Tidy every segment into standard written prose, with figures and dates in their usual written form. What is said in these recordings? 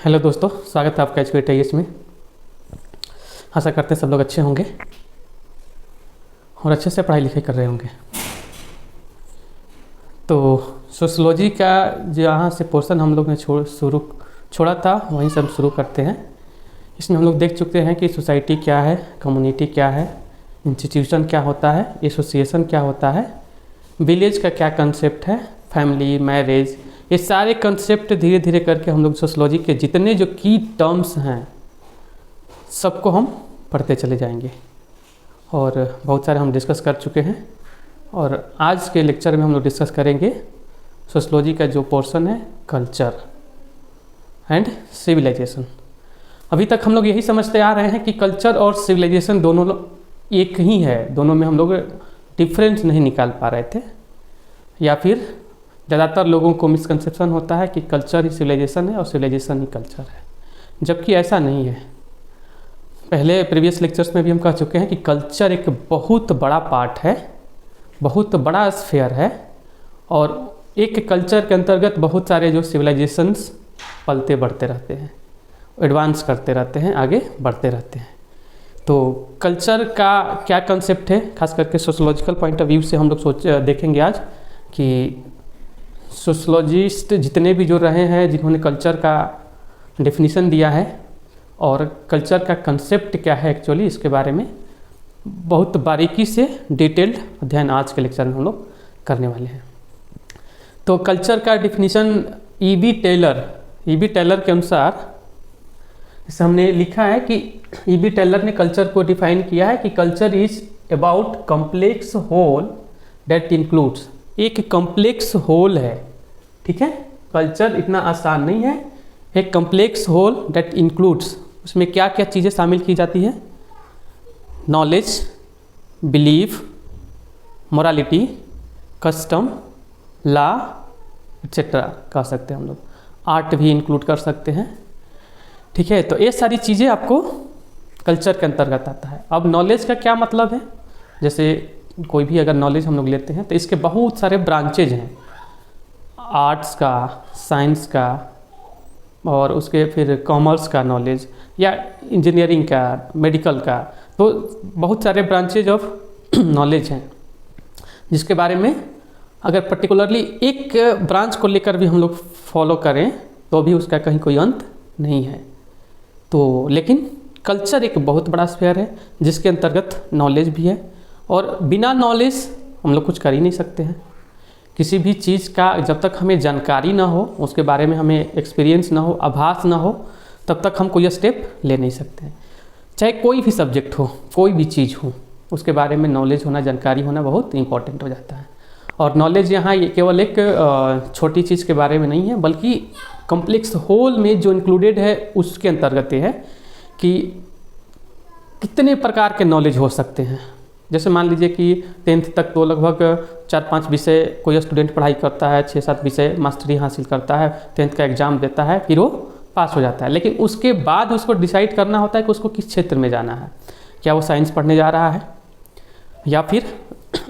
Hello दोस्तों, स्वागत है आपका HKTIS में। आशा करते हैं सब लोग अच्छे होंगे और अच्छे से पढ़ाई लिखाई कर रहे होंगे। तो सोशलॉजी का जहाँ से पोर्शन हम लोग ने छोड़ा था वहीं से हम शुरू करते हैं। इसमें हम लोग देख चुके हैं कि सोसाइटी क्या है, कम्युनिटी क्या है, इंस्टीट्यूशन क्या होता है, एसोसिएशन क्या होता है, विलेज का क्या कंसेप्ट है, फैमिली, मैरिज, ये सारे कंसेप्ट धीरे धीरे करके हम लोग सोशलॉजी के जितने जो की टर्म्स हैं सबको हम पढ़ते चले जाएंगे। और बहुत सारे हम डिस्कस कर चुके हैं और आज के लेक्चर में हम लोग डिस्कस करेंगे सोशलॉजी का जो पोर्शन है, कल्चर एंड सिविलाइजेशन। अभी तक हम लोग यही समझते आ रहे हैं कि कल्चर और सिविलाइजेशन दोनों एक ही है, दोनों में हम लोग डिफरेंस नहीं निकाल पा रहे थे, या फिर ज़्यादातर लोगों को मिसकंसेप्शन होता है कि कल्चर ही सिविलाइजेशन है और सिविलाइजेशन ही कल्चर है, जबकि ऐसा नहीं है। पहले प्रीवियस लेक्चर्स में भी हम कह चुके हैं कि कल्चर एक बहुत बड़ा पार्ट है, बहुत बड़ा स्फेयर है, और एक कल्चर के अंतर्गत बहुत सारे जो सिविलाइजेशंस पलते बढ़ते रहते हैं, एडवांस करते रहते हैं, आगे बढ़ते रहते हैं। तो कल्चर का क्या कंसेप्ट है, खास करके सोशोलॉजिकल पॉइंट ऑफ व्यू से हम लोग देखेंगे आज कि सोशलॉजिस्ट जितने भी जो रहे हैं जिन्होंने कल्चर का डेफिनेशन दिया है और कल्चर का कंसेप्ट क्या है एक्चुअली, इसके बारे में बहुत बारीकी से डिटेल्ड अध्ययन आज के लेक्चर में हम लोग करने वाले हैं। तो कल्चर का डेफिनेशन ई.बी. टेलर के अनुसार इसे हमने लिखा है कि ई.बी. टेलर ने कल्चर को डिफाइन किया है कि culture is about complex whole that includes, एक कॉम्प्लेक्स होल है, ठीक है। कल्चर इतना आसान नहीं है, एक कॉम्प्लेक्स होल दैट इंक्लूड्स, उसमें क्या क्या चीज़ें शामिल की जाती है, knowledge, belief, morality, custom, law etcetera कह सकते हैं हम लोग, आर्ट भी इंक्लूड कर सकते हैं, ठीक है। तो ये सारी चीज़ें आपको कल्चर के अंतर्गत आता है। अब नॉलेज का क्या मतलब है, जैसे कोई भी अगर नॉलेज हम लोग लेते हैं तो इसके बहुत सारे ब्रांचेज हैं, आर्ट्स का, साइंस का, और उसके फिर कॉमर्स का नॉलेज, या इंजीनियरिंग का, मेडिकल का, तो बहुत सारे ब्रांचेज ऑफ नॉलेज हैं जिसके बारे में अगर पर्टिकुलरली एक ब्रांच को लेकर भी हम लोग फॉलो करें तो भी उसका कहीं कोई अंत नहीं है। तो लेकिन कल्चर एक बहुत बड़ा स्फेयर है जिसके अंतर्गत नॉलेज भी है, और बिना नॉलेज हम लोग कुछ कर ही नहीं सकते हैं। किसी भी चीज़ का जब तक हमें जानकारी ना हो, उसके बारे में हमें एक्सपीरियंस ना हो, आभास ना हो, तब तक हम कोई स्टेप ले नहीं सकते हैं। चाहे कोई भी सब्जेक्ट हो, कोई भी चीज़ हो, उसके बारे में नॉलेज होना, जानकारी होना बहुत इंपॉर्टेंट हो जाता है। और नॉलेज यहाँ ये केवल एक छोटी चीज़ के बारे में नहीं है, बल्कि कॉम्प्लेक्स होल में जो इंक्लूडेड है उसके अंतर्गत ये है कि कितने प्रकार के नॉलेज हो सकते हैं। जैसे मान लीजिए कि 10th तक तो लगभग 4-5 विषय कोई स्टूडेंट पढ़ाई करता है, 6-7 विषय मास्टरी हासिल करता है, 10th का एग्ज़ाम देता है, फिर वो पास हो जाता है। लेकिन उसके बाद उसको डिसाइड करना होता है कि उसको किस क्षेत्र में जाना है, क्या वो साइंस पढ़ने जा रहा है, या फिर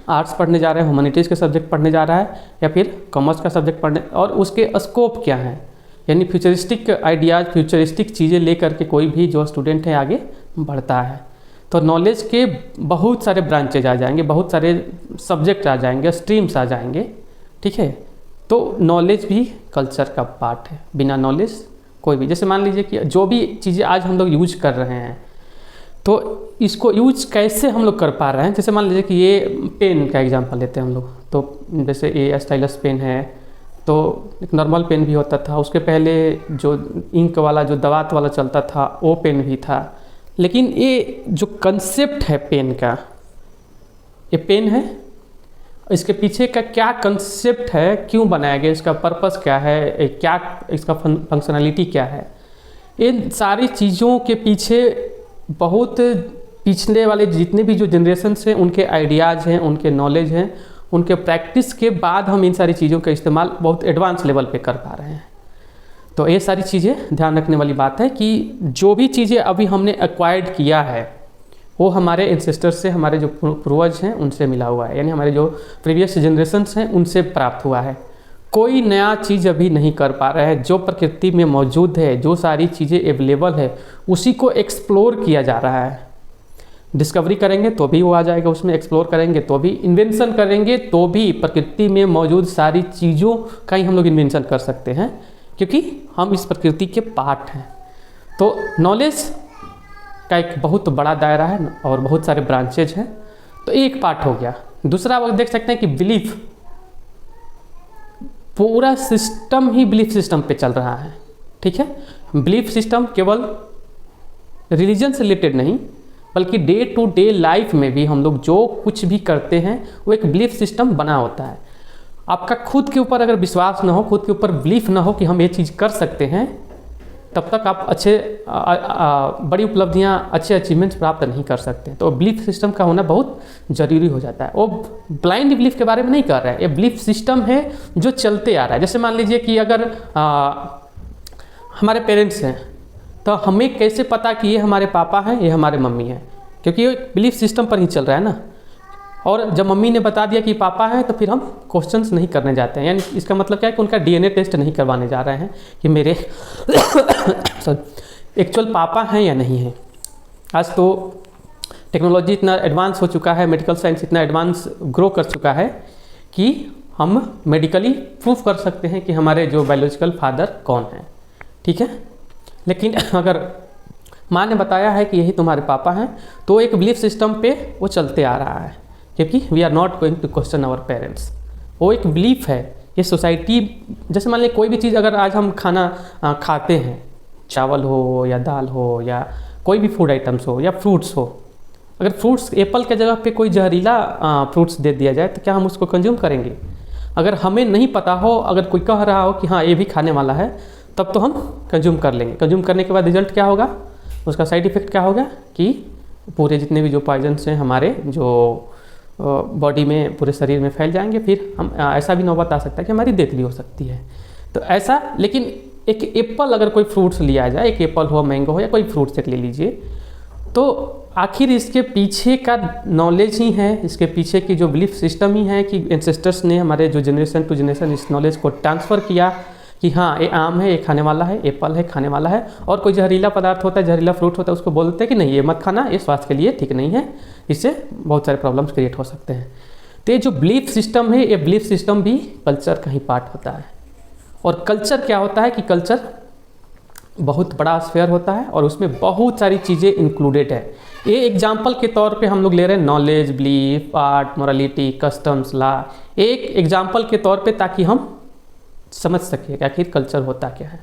आर्ट्स पढ़ने जा रहा है, ह्यूमैनिटीज़ के सब्जेक्ट पढ़ने जा रहा है, या फिर कॉमर्स का सब्जेक्ट पढ़ने, और उसके स्कोप क्या है, यानी फ्यूचरिस्टिक आइडियाज़, फ्यूचरिस्टिक चीज़ें ले करके कोई भी जो स्टूडेंट है आगे बढ़ता है। तो नॉलेज के बहुत सारे ब्रांचेज आ जाएंगे, बहुत सारे सब्जेक्ट आ जाएंगे, स्ट्रीम्स आ जाएंगे, ठीक है। तो नॉलेज भी कल्चर का पार्ट है, बिना नॉलेज कोई भी, जैसे मान लीजिए कि जो भी चीज़ें आज हम लोग यूज कर रहे हैं तो इसको यूज कैसे हम लोग कर पा रहे हैं। जैसे मान लीजिए कि ये पेन का एग्जांपल लेते हैं हम लोग, तो जैसे ये स्टाइलस पेन है, तो एक नॉर्मल पेन भी होता था, उसके पहले जो इंक वाला, जो दवात वाला चलता था, वो पेन भी था। लेकिन ये जो कंसेप्ट है पेन का, ये पेन है, इसके पीछे का क्या कंसेप्ट है, क्यों बनाया गया, इसका पर्पस क्या है, क्या इसका फंक्शनैलिटी क्या है, इन सारी चीज़ों के पीछे बहुत पिछले वाले जितने भी जो जनरेशन्स हैं उनके आइडियाज़ हैं, उनके नॉलेज हैं, उनके प्रैक्टिस के बाद हम इन सारी चीज़ों का इस्तेमाल बहुत एडवांस लेवल पे कर पा रहे हैं। तो ये सारी चीज़ें ध्यान रखने वाली बात है कि जो भी चीज़ें अभी हमने एक्वायर्ड किया है वो हमारे एंसेस्टर्स से, हमारे जो पूर्वज हैं उनसे मिला हुआ है, यानी हमारे जो प्रीवियस जनरेशन्स हैं उनसे प्राप्त हुआ है। कोई नया चीज़ अभी नहीं कर पा रहा है। जो प्रकृति में मौजूद है, जो सारी चीज़ें अवेलेबल है, उसी को एक्सप्लोर किया जा रहा है। डिस्कवरी करेंगे तो भी वो आ जाएगा उसमें, एक्सप्लोर करेंगे तो भी, इन्वेंशन करेंगे तो भी प्रकृति में मौजूद सारी चीज़ों का ही हम लोग इन्वेंशन कर सकते हैं, क्योंकि हम इस प्रकृति के पार्ट हैं। तो नॉलेज का एक बहुत बड़ा दायरा है और बहुत सारे ब्रांचेज हैं। तो एक पार्ट हो गया। दूसरा आप देख सकते हैं कि बिलीफ, पूरा सिस्टम ही बिलीफ सिस्टम पे चल रहा है। ठीक है, बिलीफ सिस्टम केवल रिलीजन से रिलेटेड नहीं, बल्कि डे टू डे लाइफ में भी हम लोग जो कुछ भी करते हैं वो एक बिलीफ सिस्टम बना होता है। आपका खुद के ऊपर अगर विश्वास ना हो, खुद के ऊपर बिलीफ ना हो कि हम ये चीज़ कर सकते हैं, तब तक आप बड़ी उपलब्धियां, अच्छे अचीवमेंट्स प्राप्त नहीं कर सकते। तो बिलीफ सिस्टम का होना बहुत ज़रूरी हो जाता है। वो ब्लाइंड बिलीफ के बारे में नहीं कर रहा है, ये बिलीफ सिस्टम है जो चलते आ रहा है। जैसे मान लीजिए कि अगर हमारे पेरेंट्स हैं, तो हमें कैसे पता कि ये हमारे पापा हैं, ये हमारे मम्मी हैं, क्योंकि ये बिलीफ सिस्टम पर ही चल रहा है ना। और जब मम्मी ने बता दिया कि पापा हैं, तो फिर हम क्वेश्चंस नहीं करने जाते हैं। यानी इसका मतलब क्या है कि उनका डीएनए टेस्ट नहीं करवाने जा रहे हैं कि मेरे एक्चुअल पापा हैं या नहीं हैं। आज तो टेक्नोलॉजी इतना एडवांस हो चुका है, मेडिकल साइंस इतना एडवांस ग्रो कर चुका है कि हम मेडिकली प्रूफ कर सकते हैं कि हमारे जो बायोलॉजिकल फादर कौन हैं। ठीक है, लेकिन अगर माँ ने बताया है कि यही तुम्हारे पापा हैं, तो एक बिलीफ सिस्टम पे वो चलते आ रहा है, क्योंकि we are not going to question our parents. वो एक बिलीफ है। ये सोसाइटी, जैसे मान लीजिए कोई भी चीज़ अगर आज हम खाना खाते हैं, चावल हो या दाल हो या कोई भी फूड आइटम्स हो या फ्रूट्स हो, अगर फ्रूट्स, एप्पल के जगह पे कोई जहरीला फ्रूट्स दे दिया जाए, तो क्या हम उसको कंज्यूम करेंगे? अगर हमें नहीं पता हो, अगर कोई कह रहा हो कि हाँ ये भी खाने वाला है, तब तो हम कंज्यूम कर लेंगे। कंज्यूम करने के बाद रिजल्ट क्या होगा, उसका साइड इफ़ेक्ट क्या होगा कि पूरे जितने भी जो पॉइजन्स हैं हमारे जो बॉडी में, पूरे शरीर में फैल जाएंगे। फिर हम ऐसा भी नौबत आ सकता है कि हमारी डेथ भी हो सकती है। तो ऐसा, लेकिन एक एप्पल, अगर कोई फ्रूट्स लिया जाए, एक एप्पल हो, मैंगो हो या कोई फ्रूट्स एक ले लीजिए, तो आखिर इसके पीछे का नॉलेज ही है, इसके पीछे की जो बिलीफ सिस्टम ही है कि एंसेस्टर्स ने हमारे जो जनरेशन टू जनरेशन इस नॉलेज को ट्रांसफ़र किया कि हाँ ये आम है, ये खाने वाला है, एप्पल है खाने वाला है। और कोई जहरीला पदार्थ होता है, जहरीला फ्रूट होता है, उसको बोलते हैं कि नहीं ये मत खाना, ये स्वास्थ्य के लिए ठीक नहीं है, इससे बहुत सारे प्रॉब्लम्स क्रिएट हो सकते हैं। तो ये जो बिलीफ सिस्टम है, ये बिलीफ सिस्टम भी कल्चर का ही पार्ट होता है। और कल्चर क्या होता है कि कल्चर बहुत बड़ा स्फीयर होता है और उसमें बहुत सारी चीज़ें इंक्लूडेड है। ये एग्जाम्पल के तौर पे हम लोग ले रहे हैं knowledge, belief, art, morality, customs, law, एक एग्जाम्पल के तौर पे, ताकि हम समझ सके कि आखिर कल्चर होता क्या है।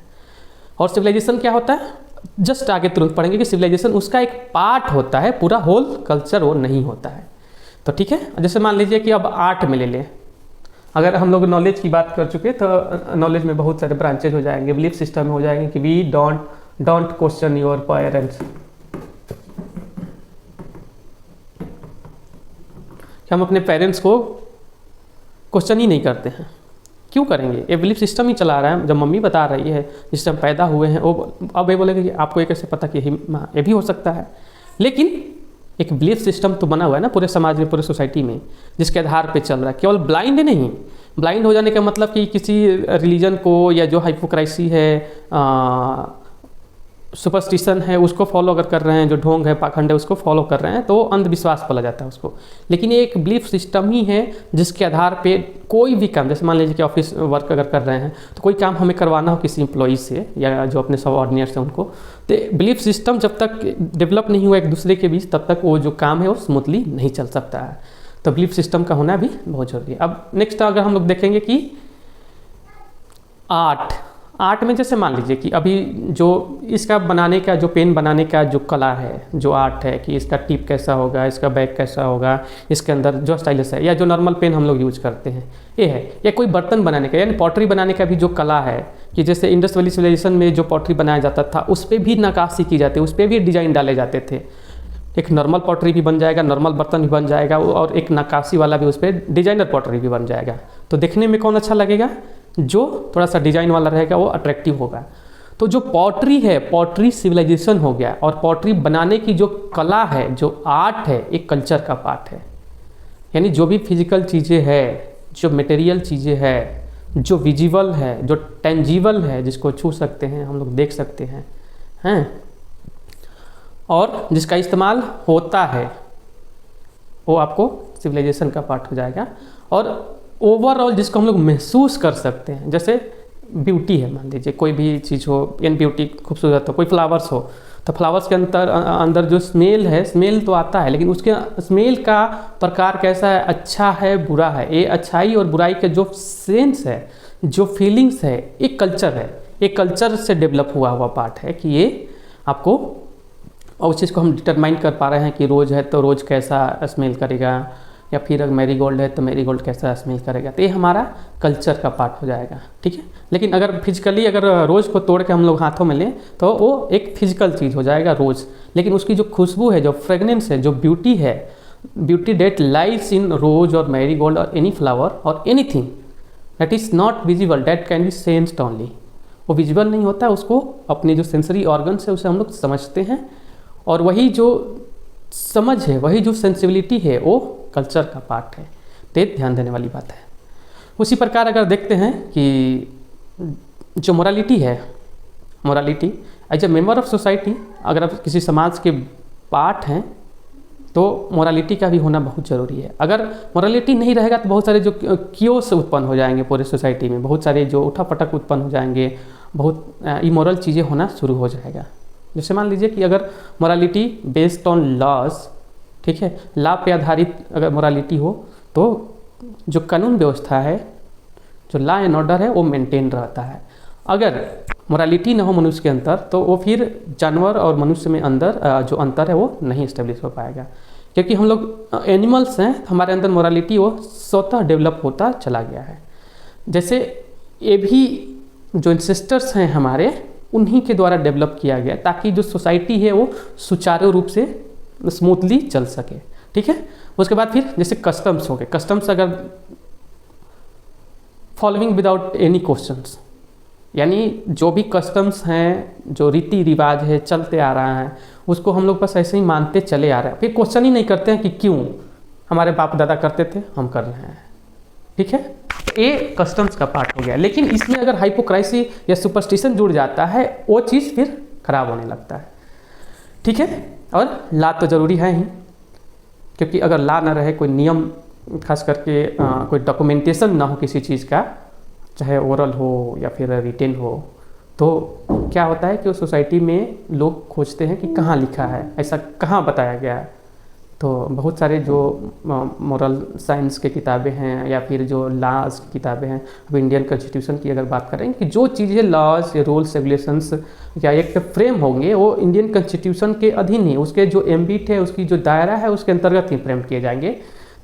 और सिविलाइजेशन क्या होता है, जस्ट आगे तुरंत पढ़ेंगे कि सिविलाइजेशन उसका एक पार्ट होता है, पूरा होल कल्चर वो नहीं होता है। तो ठीक है, जैसे मान लीजिए कि अब आर्ट में ले लें, अगर हम लोग नॉलेज की बात कर चुके तो नॉलेज में बहुत सारे ब्रांचेज हो जाएंगे, बिलीफ सिस्टम में हो जाएंगे कि we don't question your parents, हम अपने पेरेंट्स को क्वेश्चन ही नहीं करते हैं। क्यों करेंगे? ये बिलीफ सिस्टम ही चला रहा है। जब मम्मी बता रही है, जिससे हम पैदा हुए हैं, वो अब ये बोलेगा कि आपको ये कैसे पता कि ये भी हो सकता है। लेकिन एक बिलीफ सिस्टम तो बना हुआ है ना पूरे समाज में, पूरे सोसाइटी में, जिसके आधार पे चल रहा है। केवल ब्लाइंड नहीं, ब्लाइंड हो जाने का मतलब कि किसी रिलीजन को या जो हाइपोक्रासी है, सुपरस्टिशन है, उसको फॉलो अगर कर रहे हैं, जो ढोंग है, पाखंड है, उसको फॉलो कर रहे हैं, तो अंधविश्वास बोला जाता है उसको। लेकिन ये एक बिलीफ सिस्टम ही है जिसके आधार पे कोई भी काम, जैसे मान लीजिए कि ऑफिस वर्क अगर कर रहे हैं, तो कोई काम हमें करवाना हो किसी एम्प्लॉई से या जो अपने सबऑर्डिनेट्स हैं उनको, तो बिलीफ सिस्टम जब तक डेवलप नहीं हुआ एक दूसरे के बीच, तब तक वो जो काम है वो स्मूथली नहीं चल सकता है। तो बिलीफ सिस्टम का होना भी बहुत जरूरी है। अब नेक्स्ट अगर हम लोग देखेंगे कि आर्ट में जैसे मान लीजिए कि अभी जो इसका बनाने का, जो पेन बनाने का जो कला है, जो आर्ट है कि इसका टिप कैसा होगा, इसका बैक कैसा होगा, इसके अंदर जो स्टाइलिश है, या जो नॉर्मल पेन हम लोग यूज करते हैं ये है, या कोई बर्तन बनाने का यानी पॉटरी बनाने का भी जो कला है, कि जैसे इंडस वैली सिविलाइजेशन में जो पॉटरी बनाया जाता था उस पर भी नक्काशी की जाती है, उस पर भी डिजाइन डाले जाते थे। एक नॉर्मल पॉटरी भी बन जाएगा, नॉर्मल बर्तन भी बन जाएगा, और एक नक्काशी वाला भी, उस पर डिजाइनर पॉटरी भी बन जाएगा। तो देखने में कौन अच्छा लगेगा? जो थोड़ा सा डिजाइन वाला रहेगा वो अट्रैक्टिव होगा। तो जो पॉटरी है, पॉटरी सिविलाइजेशन हो गया, और पॉटरी बनाने की जो कला है, जो आर्ट है, एक कल्चर का पार्ट है। यानी जो भी फिजिकल चीज़ें हैं, जो मटेरियल चीज़ें हैं, जो विजिबल है, जो टेंजिबल है, जिसको छू सकते हैं, हम लोग देख सकते हैं, और जिसका इस्तेमाल होता है, वो आपको सिविलाइजेशन का पार्ट हो जाएगा। और ओवरऑल जिसको हम लोग महसूस कर सकते हैं, जैसे ब्यूटी है, मान लीजिए कोई भी चीज़ हो, इन ब्यूटी खूबसूरत हो, कोई फ्लावर्स हो, तो फ्लावर्स के अंदर जो स्मेल है, स्मेल तो आता है, लेकिन उसके स्मेल का प्रकार कैसा है, अच्छा है बुरा है, ये अच्छाई और बुराई का जो सेंस है, जो फीलिंग्स है, एक कल्चर है, एक कल्चर से डेवलप हुआ पार्ट है कि ये आपको, और उस चीज़ को हम डिटरमाइन कर पा रहे हैं कि रोज़ है तो रोज़ कैसा स्मेल करेगा, या फिर अगर मैरीगोल्ड है तो मैरीगोल्ड कैसा स्मेल करेगा, तो ये हमारा कल्चर का पार्ट हो जाएगा, ठीक है। लेकिन अगर फिजिकली अगर रोज़ को तोड़ के हम लोग हाथों में लें तो वो एक फिजिकल चीज़ हो जाएगा रोज़, लेकिन उसकी जो खुशबू है, जो फ्रेगनेंस है, जो ब्यूटी है, ब्यूटी डेट लाइज इन रोज और मैरीगोल्ड और एनी फ्लावर और anything that is not visible, that can be sensed only. वो विजिबल नहीं होता, उसको अपने जो सेंसरी ऑर्गन्स है उसे हम लोग समझते हैं, और वही जो समझ है, वही जो सेंसिबिलिटी है, वो कल्चर का पार्ट है। तो ध्यान देने वाली बात है। उसी प्रकार अगर देखते हैं कि जो मोरालिटी है, morality as a member of society, अगर आप किसी समाज के पार्ट हैं तो मोरालिटी का भी होना बहुत ज़रूरी है। अगर मोरालिटी नहीं रहेगा तो बहुत सारे जो क्योस उत्पन्न हो जाएंगे पूरे सोसाइटी में, बहुत सारे जो उठापटक उत्पन्न हो जाएंगे, बहुत इमोरल चीज़ें होना शुरू हो जाएगा। जैसे मान लीजिए कि अगर मोरालिटी बेस्ड ऑन लॉज, ठीक है, लॉ पे आधारित अगर मोरालिटी हो तो जो कानून व्यवस्था है, जो लॉ एंड ऑर्डर है, वो मेंटेन रहता है। अगर मोरालिटी ना हो मनुष्य के अंदर तो वो फिर जानवर और मनुष्य में अंदर जो अंतर है वो नहीं इस्टेब्लिश हो पाएगा, क्योंकि हम लोग एनिमल्स हैं, हमारे अंदर मोरालिटी वो स्वतः डेवलप होता चला गया है। जैसे ये भी जो इंसेस्टर्स हैं हमारे, उन्हीं के द्वारा डेवलप किया गया ताकि जो सोसाइटी है वो सुचारू रूप से स्मूथली चल सके, ठीक है। उसके बाद फिर जैसे कस्टम्स हो गए, कस्टम्स अगर फॉलोइंग विदाउट एनी क्वेश्चंस, यानी जो भी कस्टम्स हैं, जो रीति रिवाज है चलते आ रहा है, उसको हम लोग बस ऐसे ही मानते चले आ रहे हैं, फिर क्वेश्चन ही नहीं करते हैं कि क्यों, हमारे बाप दादा करते थे हम कर रहे हैं, ठीक है। ये कस्टम्स का पार्ट हो गया। लेकिन इसमें अगर हाइपोक्राइसी या सुपरस्टिशन जुड़ जाता है, वो चीज़ फिर खराब होने लगता है, ठीक है। और लॉ तो ज़रूरी है ही, क्योंकि अगर लॉ ना रहे, कोई नियम, खास करके कोई डॉक्यूमेंटेशन ना हो किसी चीज़ का, चाहे ओरल हो या फिर रिटेन हो, तो क्या होता है कि उस सोसाइटी में लोग खोजते हैं कि कहाँ लिखा है, ऐसा कहाँ बताया गया है। तो बहुत सारे जो मोरल साइंस के किताबें हैं या फिर जो लॉज की किताबें हैं, अब इंडियन कॉन्स्टिट्यूशन की अगर बात करें कि जो चीज़ें लॉज या रूल्स रेगुलेशंस या एक फ्रेम होंगे, वो इंडियन कॉन्स्टिट्यूशन के अधीन ही, उसके जो एम्बिट है, उसकी जो दायरा है, उसके अंतर्गत ही फ्रेम किए जाएंगे,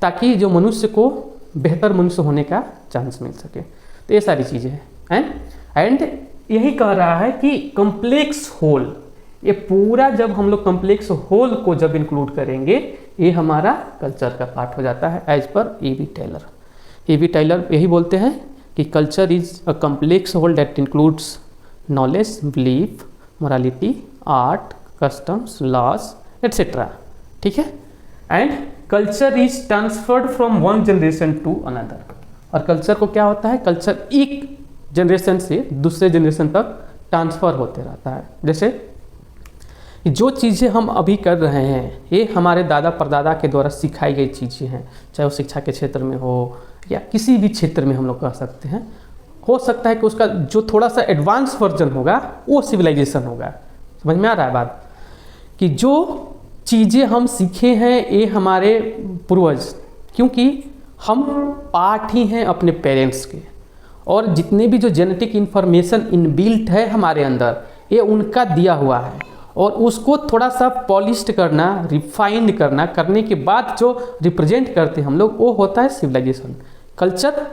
ताकि जो मनुष्य को बेहतर मनुष्य होने का चांस मिल सके। तो ये सारी चीज़ें हैं। एंड यही कह रहा है कि कम्प्लेक्स होल, ये पूरा जब हम लोग कम्प्लेक्स होल को जब इंक्लूड करेंगे, ये हमारा कल्चर का पार्ट हो जाता है as per A B Tylor. A B Tylor यही बोलते हैं कि culture is a complex whole that includes knowledge, belief, morality, art, customs, laws etcetera, ठीक है। And culture is transferred from one generation to another. और culture को क्या होता है, कल्चर एक जनरेशन से दूसरे जनरेशन तक ट्रांसफ़र होते रहता है। जैसे जो चीज़ें हम अभी कर रहे हैं, ये हमारे दादा परदादा के द्वारा सिखाई गई चीज़ें हैं, चाहे वो शिक्षा के क्षेत्र में हो या किसी भी क्षेत्र में हम लोग कह सकते हैं। हो सकता है कि उसका जो थोड़ा सा एडवांस वर्जन होगा वो सिविलाइजेशन होगा। समझ में आ रहा है बात, कि जो चीज़ें हम सीखे हैं ये हमारे पूर्वज, क्योंकि हम पार्ट ही हैं अपने पेरेंट्स के, और जितने भी जो जेनेटिक इन्फॉर्मेशन इनबिल्ट है हमारे अंदर, ये उनका दिया हुआ है, और उसको थोड़ा सा पॉलिश्ड करना, रिफाइंड करना, करने के बाद जो रिप्रेजेंट करते हैं हम लोग, वो होता है सिविलाइजेशन। कल्चर,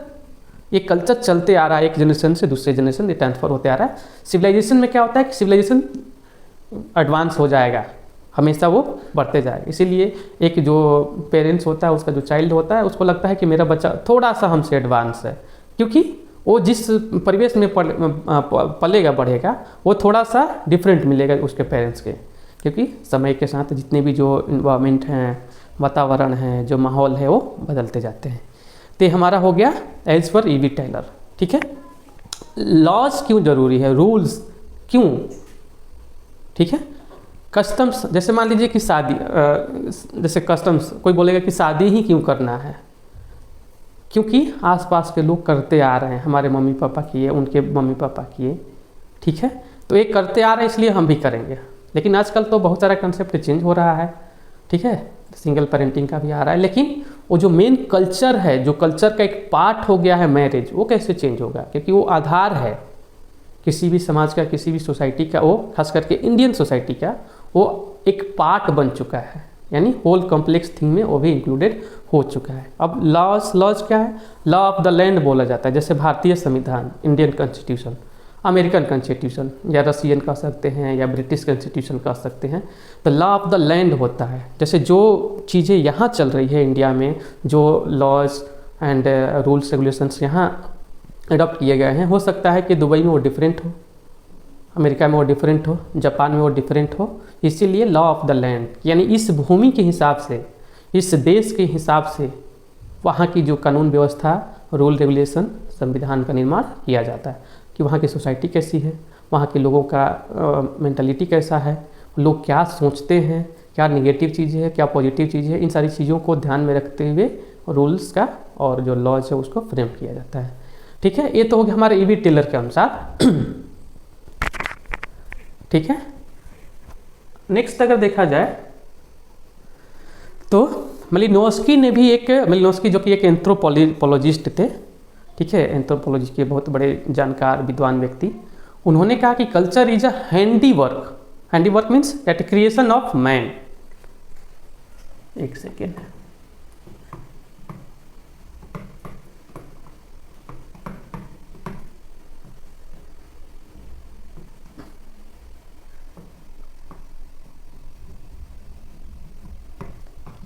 ये कल्चर चलते आ रहा है, एक जनरेशन से दूसरे जनरेशन ये ट्रांसफर होते आ रहा है। सिविलाइजेशन में क्या होता है कि सिविलाइजेशन एडवांस हो जाएगा, हमेशा वो बढ़ते जाएगा। इसीलिए एक जो पेरेंट्स होता है, उसका जो चाइल्ड होता है, उसको लगता है कि मेरा बच्चा थोड़ा सा हमसे एडवांस है, क्योंकि वो जिस परिवेश में पलेगा बढ़ेगा, वो थोड़ा सा डिफरेंट मिलेगा उसके पेरेंट्स के, क्योंकि समय के साथ जितने भी जो इन्वायरमेंट हैं, वातावरण है, जो माहौल है, वो बदलते जाते हैं। तो हमारा हो गया as per E B Taylor, ठीक है। ठीक है। लॉज क्यों जरूरी है, रूल्स क्यों, ठीक है। कस्टम्स, जैसे मान लीजिए कि शादी, जैसे कस्टम्स, कोई बोलेगा कि शादी ही क्यों करना है, क्योंकि आसपास के लोग करते आ रहे हैं, हमारे मम्मी पापा किए, उनके मम्मी पापा किए, ठीक है, तो एक करते आ रहे हैं इसलिए हम भी करेंगे। लेकिन आजकल तो बहुत सारा कंसेप्ट चेंज हो रहा है, ठीक है, सिंगल पेरेंटिंग का भी आ रहा है, लेकिन वो जो मेन कल्चर है, जो कल्चर का एक पार्ट हो गया है मैरिज, वो कैसे चेंज होगा, क्योंकि वो आधार है किसी भी समाज का, किसी भी सोसाइटी का, वो खास करके इंडियन सोसाइटी का वो एक पार्ट बन चुका है, यानी होल कॉम्प्लेक्स थिंग में वो भी इंक्लूडेड हो चुका है। अब लॉज क्या है, लॉ ऑफ द लैंड बोला जाता है, जैसे भारतीय संविधान, इंडियन कॉन्स्टिट्यूशन, अमेरिकन कॉन्स्टिट्यूशन, या रशियन कह सकते हैं, या ब्रिटिश कॉन्स्टिट्यूशन कह सकते हैं। तो लॉ ऑफ द लैंड होता है, जैसे जो चीज़ें यहाँ चल रही है इंडिया में, जो लॉज एंड रूल्स रेगुलेशंस यहाँ अडॉप्ट किए गए हैं, हो सकता है कि दुबई में वो डिफरेंट हो, अमेरिका में वो डिफरेंट हो, जापान में वो डिफरेंट हो, इसीलिए लॉ ऑफ द लैंड, यानी इस भूमि के हिसाब से, इस देश के हिसाब से वहाँ की जो कानून व्यवस्था, रूल रेगुलेशन, संविधान का निर्माण किया जाता है कि वहाँ की सोसाइटी कैसी है, वहाँ के लोगों का मेंटालिटी कैसा है, लोग क्या सोचते हैं, क्या निगेटिव चीज़ें है, क्या पॉजिटिव चीज़ें है, इन सारी चीज़ों को ध्यान में रखते हुए रूल्स का और जो लॉज है उसको फ्रेम किया जाता है, ठीक है। ये तो हो गया हमारे ईवी टेलर के अनुसार, ठीक है। नेक्स्ट अगर देखा जाए तो मालिनोव्स्की ने भी एक, मालिनोव्स्की जो कि एक एंथ्रोपोलॉजिस्ट थे, ठीक है, एंथ्रोपोलॉजी के बहुत बड़े जानकार विद्वान व्यक्ति, उन्होंने कहा कि culture is a handy work, handy work means at creation of man. एक second,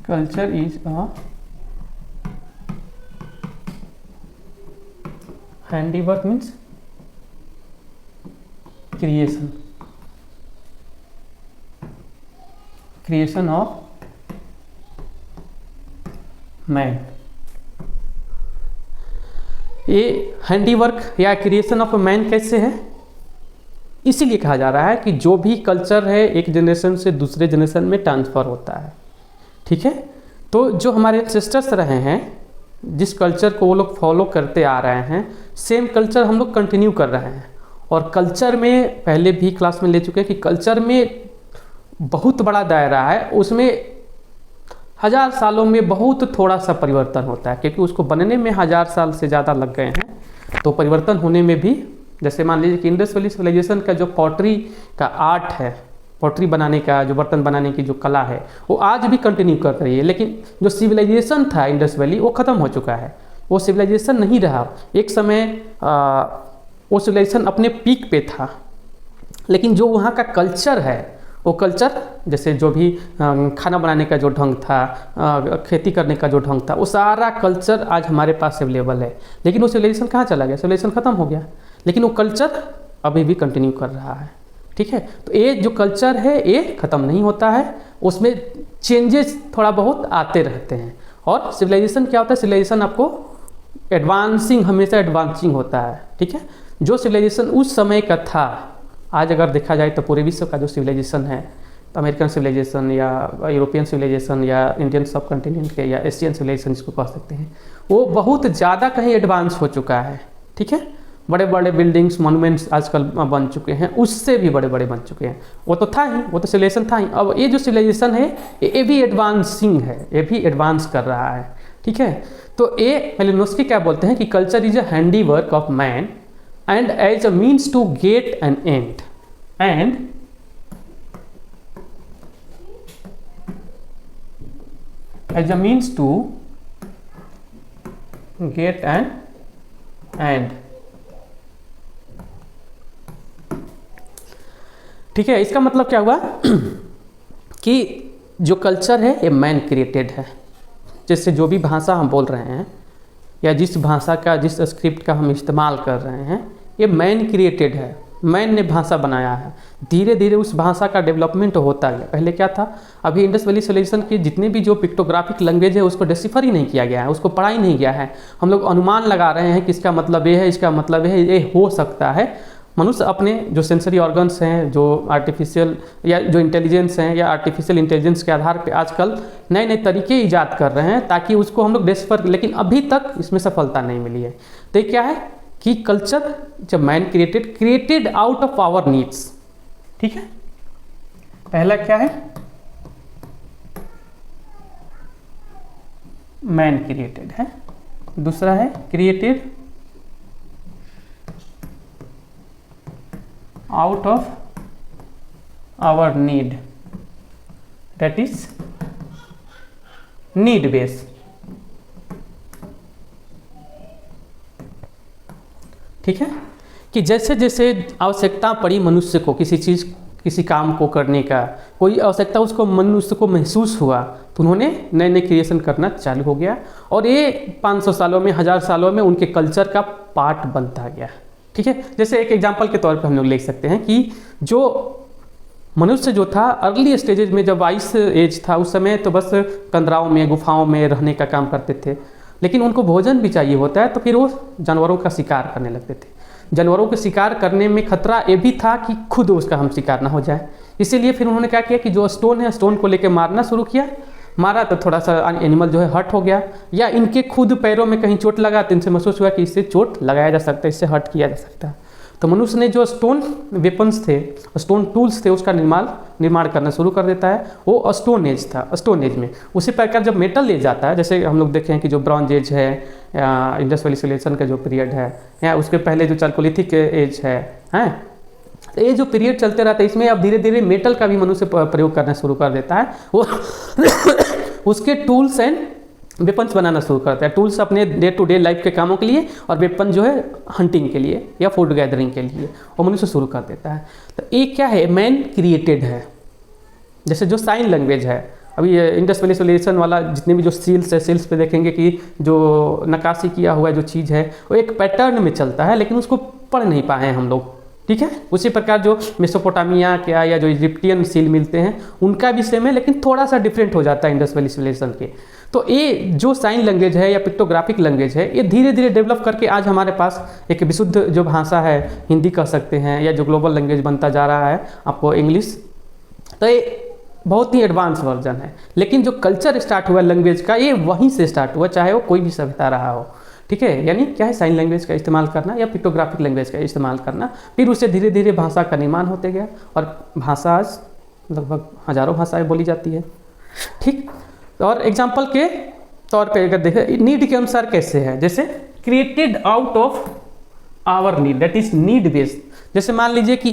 culture is a handiwork means creation of man। ये हैंडीवर्क या क्रिएशन ऑफ मैन कैसे है, इसीलिए कहा जा रहा है कि जो भी कल्चर है एक जनरेशन से दूसरे जनरेशन में ट्रांसफ़र होता है, ठीक है। तो जो हमारे एंसेस्टर्स रहे हैं, जिस कल्चर को वो लोग फॉलो करते आ रहे हैं, सेम कल्चर हम लोग कंटिन्यू कर रहे हैं। और कल्चर में पहले भी क्लास में ले चुके हैं कि कल्चर में बहुत बड़ा दायरा है, उसमें 1000 सालों में बहुत थोड़ा सा परिवर्तन होता है, क्योंकि उसको बनने में 1000 साल से ज़्यादा लग गए हैं। तो परिवर्तन होने में भी, जैसे मान लीजिए कि इंडस वैली सिविलाइजेशन का जो पॉटरी का आर्ट है, पॉटरी बनाने का जो बर्तन बनाने की जो कला है, वो आज भी कंटिन्यू कर रही है। लेकिन जो सिविलाइजेशन था इंडस वैली, वो ख़त्म हो चुका है, वो सिविलाइजेशन नहीं रहा। एक समय वो सिविलाइजेशन अपने पीक पे था, लेकिन जो वहाँ का कल्चर है, वो कल्चर, जैसे जो भी खाना बनाने का जो ढंग था, खेती करने का जो ढंग था, वो सारा कल्चर आज हमारे पास अवेलेबल है। लेकिन वो सिविलाइजेशन कहाँ चला गया, सिविलाइजेशन ख़त्म हो गया, लेकिन वो कल्चर अभी भी कंटिन्यू कर रहा है, ठीक है। तो ये जो कल्चर है ये ख़त्म नहीं होता है, उसमें चेंजेस थोड़ा बहुत आते रहते हैं। और सिविलाइजेशन क्या होता है, सिविलाइजेशन आपको एडवांसिंग, हमेशा एडवांसिंग होता है, ठीक है। जो सिविलाइजेशन उस समय का था, आज अगर देखा जाए तो पूरे विश्व का जो सिविलाइजेशन है, तो अमेरिकन सिविलाइजेशन या यूरोपियन सिविलाइजेशन या इंडियन सब कॉन्टिनेंट के या एशियन सिविलाइजेशन जिसको कह सकते हैं, वो बहुत ज़्यादा कहीं एडवांस हो चुका है, ठीक है। बड़े बड़े बिल्डिंग्स, मॉन्यूमेंट्स आजकल बन चुके हैं, उससे भी बड़े बड़े बन चुके हैं। वो तो था ही, वो तो सिविलाइजेशन था ही। अब ये जो सिविलाइजेशन है ये भी एडवांसिंग है, ये भी एडवांस कर रहा है, ठीक है। तो ये मालिनोव्स्की क्या बोलते हैं कि culture is a handy work of man and as a means to get an end, and as a means to get an end, ठीक है। इसका मतलब क्या हुआ कि जो कल्चर है ये मैन क्रिएटेड है। जैसे जो भी भाषा हम बोल रहे हैं या जिस भाषा का, जिस स्क्रिप्ट का हम इस्तेमाल कर रहे हैं, ये मैन क्रिएटेड है। मैन ने भाषा बनाया है, धीरे धीरे उस भाषा का डेवलपमेंट होता गया। पहले क्या था, अभी इंडस वैली सिविलाइजेशन के जितने भी जो पिक्टोग्राफिक लैंग्वेज है उसको डिसिफर ही नहीं किया गया है, उसको पढ़ा ही नहीं गया है। हम लोग अनुमान लगा रहे हैं कि इसका मतलब ये है, इसका मतलब ये हो सकता है। मनुष्य अपने जो सेंसरी ऑर्गन्स हैं, जो आर्टिफिशियल या जो इंटेलिजेंस हैं या आर्टिफिशियल इंटेलिजेंस के आधार पे आजकल नए नए तरीके ईजाद कर रहे हैं ताकि उसको हम लोग डिसिफर, लेकिन अभी तक इसमें सफलता नहीं मिली है। तो ये क्या है कि कल्चर जब man created out of our needs, ठीक है। पहला क्या है, मैन क्रिएटेड है, दूसरा है created out of our need, that is need base. ठीक है, कि जैसे जैसे आवश्यकता पड़ी मनुष्य को किसी चीज़, किसी काम को करने का, कोई आवश्यकता उसको मनुष्य को महसूस हुआ तो उन्होंने नए नए क्रिएशन करना चालू हो गया और ये 500 सालों में, 1000 सालों में उनके कल्चर का पार्ट बनता गया। ठीक है, जैसे एक एग्जांपल के तौर पे हम लोग ले सकते हैं कि जो मनुष्य जो था अर्ली स्टेजेज में, जब आइस एज था उस समय तो बस कंदराओं में, गुफाओं में रहने का काम करते थे, लेकिन उनको भोजन भी चाहिए होता है तो फिर वो जानवरों का शिकार करने लगते थे। जानवरों के शिकार करने में खतरा ये भी था कि खुद उसका हम शिकार ना हो जाए, इसीलिए फिर उन्होंने क्या किया कि जो स्टोन है, स्टोन को लेकर मारना शुरू किया। मारा तो थोड़ा सा एनिमल जो है हर्ट हो गया, या इनके खुद पैरों में कहीं चोट लगा तो इनसे महसूस हुआ कि इससे चोट लगाया जा सकता है, इससे हर्ट किया जा सकता है। तो मनुष्य ने जो स्टोन वेपन्स थे, स्टोन टूल्स थे, उसका निर्माण करना शुरू कर देता है। वो स्टोन एज था। स्टोन एज में उसी प्रकार जब मेटल एज आता है, जैसे हम लोग देखें कि जो ब्रॉन्ज एज है, इंडस वैली सिविलाइजेशन का जो पीरियड है, या उसके पहले जो चालकोलिथिक एज है, हैं, तो ये जो पीरियड चलते रहता है इसमें अब धीरे धीरे मेटल का भी मनुष्य प्रयोग करना शुरू कर देता है। वो उसके टूल्स एंड वेपन्स बनाना शुरू करता है। टूल्स अपने डे टू डे लाइफ के कामों के लिए और वेपन जो है हंटिंग के लिए या फूड गैदरिंग के लिए वो मनुष्य शुरू कर देता है। तो ये क्या है, मैन क्रिएटेड है। जैसे जो साइन लैंग्वेज है, अभी ये इंडस वैली सिविलाइजेशन वाला जितने भी जो सील्स है, सील्स पे देखेंगे कि जो नक्काशी किया हुआ जो चीज़ है वो एक पैटर्न में चलता है, लेकिन उसको पढ़ नहीं पाए हैं हम लोग। ठीक है, उसी प्रकार जो मेसोपोटामिया क्या या जो इजिप्टियन सील मिलते हैं उनका भी सेम है, लेकिन थोड़ा सा डिफरेंट हो जाता है इंडस वैली सिविलाइजेशन के। तो ये जो साइन लैंग्वेज है या पिक्टोग्राफिक लैंग्वेज है, ये धीरे धीरे डेवलप करके आज हमारे पास एक विशुद्ध जो भाषा है, हिंदी कह सकते हैं, या जो ग्लोबल लैंग्वेज बनता जा रहा है आपको इंग्लिश, तो ये बहुत ही एडवांस वर्जन है। लेकिन जो कल्चर स्टार्ट हुआ लैंग्वेज का, ये वहीं से स्टार्ट हुआ, चाहे वो कोई भी सभ्यता रहा हो। ठीक है, यानी क्या है, साइन लैंग्वेज का इस्तेमाल करना या पिक्टोग्राफिक लैंग्वेज का इस्तेमाल करना, फिर उससे धीरे धीरे भाषा का निर्माण होते गया और भाषा आज लगभग हजारों भाषाएं बोली जाती है। ठीक, और एग्जाम्पल के तौर पे अगर देखें नीड के अनुसार कैसे है, जैसे created out of our need, that is need based. जैसे मान लीजिए कि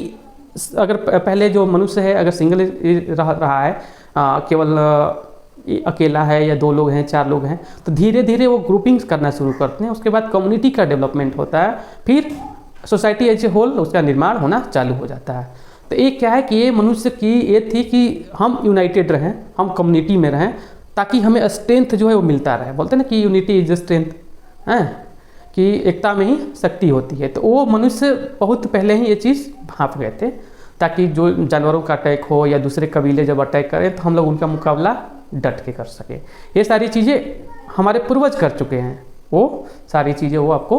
अगर पहले जो मनुष्य है अगर सिंगल रहा है, केवल अकेला है या 2 लोग हैं, 4 लोग हैं, तो धीरे धीरे वो ग्रुपिंग्स करना शुरू करते हैं। उसके बाद कम्युनिटी का डेवलपमेंट होता है, फिर सोसाइटी एज ए होल उसका निर्माण होना चालू हो जाता है। तो एक क्या है कि ये मनुष्य की ये थी कि हम यूनाइटेड रहें, हम कम्युनिटी में रहें, ताकि हमें स्ट्रेंथ जो है वो मिलता रहे। बोलते हैं ना कि यूनिटी इज स्ट्रेंथ, है कि एकता में ही शक्ति होती है। तो वो मनुष्य बहुत पहले ही ये चीज़ भाप गए थे, ताकि जो जानवरों का अटैक हो या दूसरे कबीले जब अटैक करें तो हम लोग उनका मुकाबला डट के कर सके। ये सारी चीज़ें हमारे पूर्वज कर चुके हैं, वो सारी चीज़ें वो आपको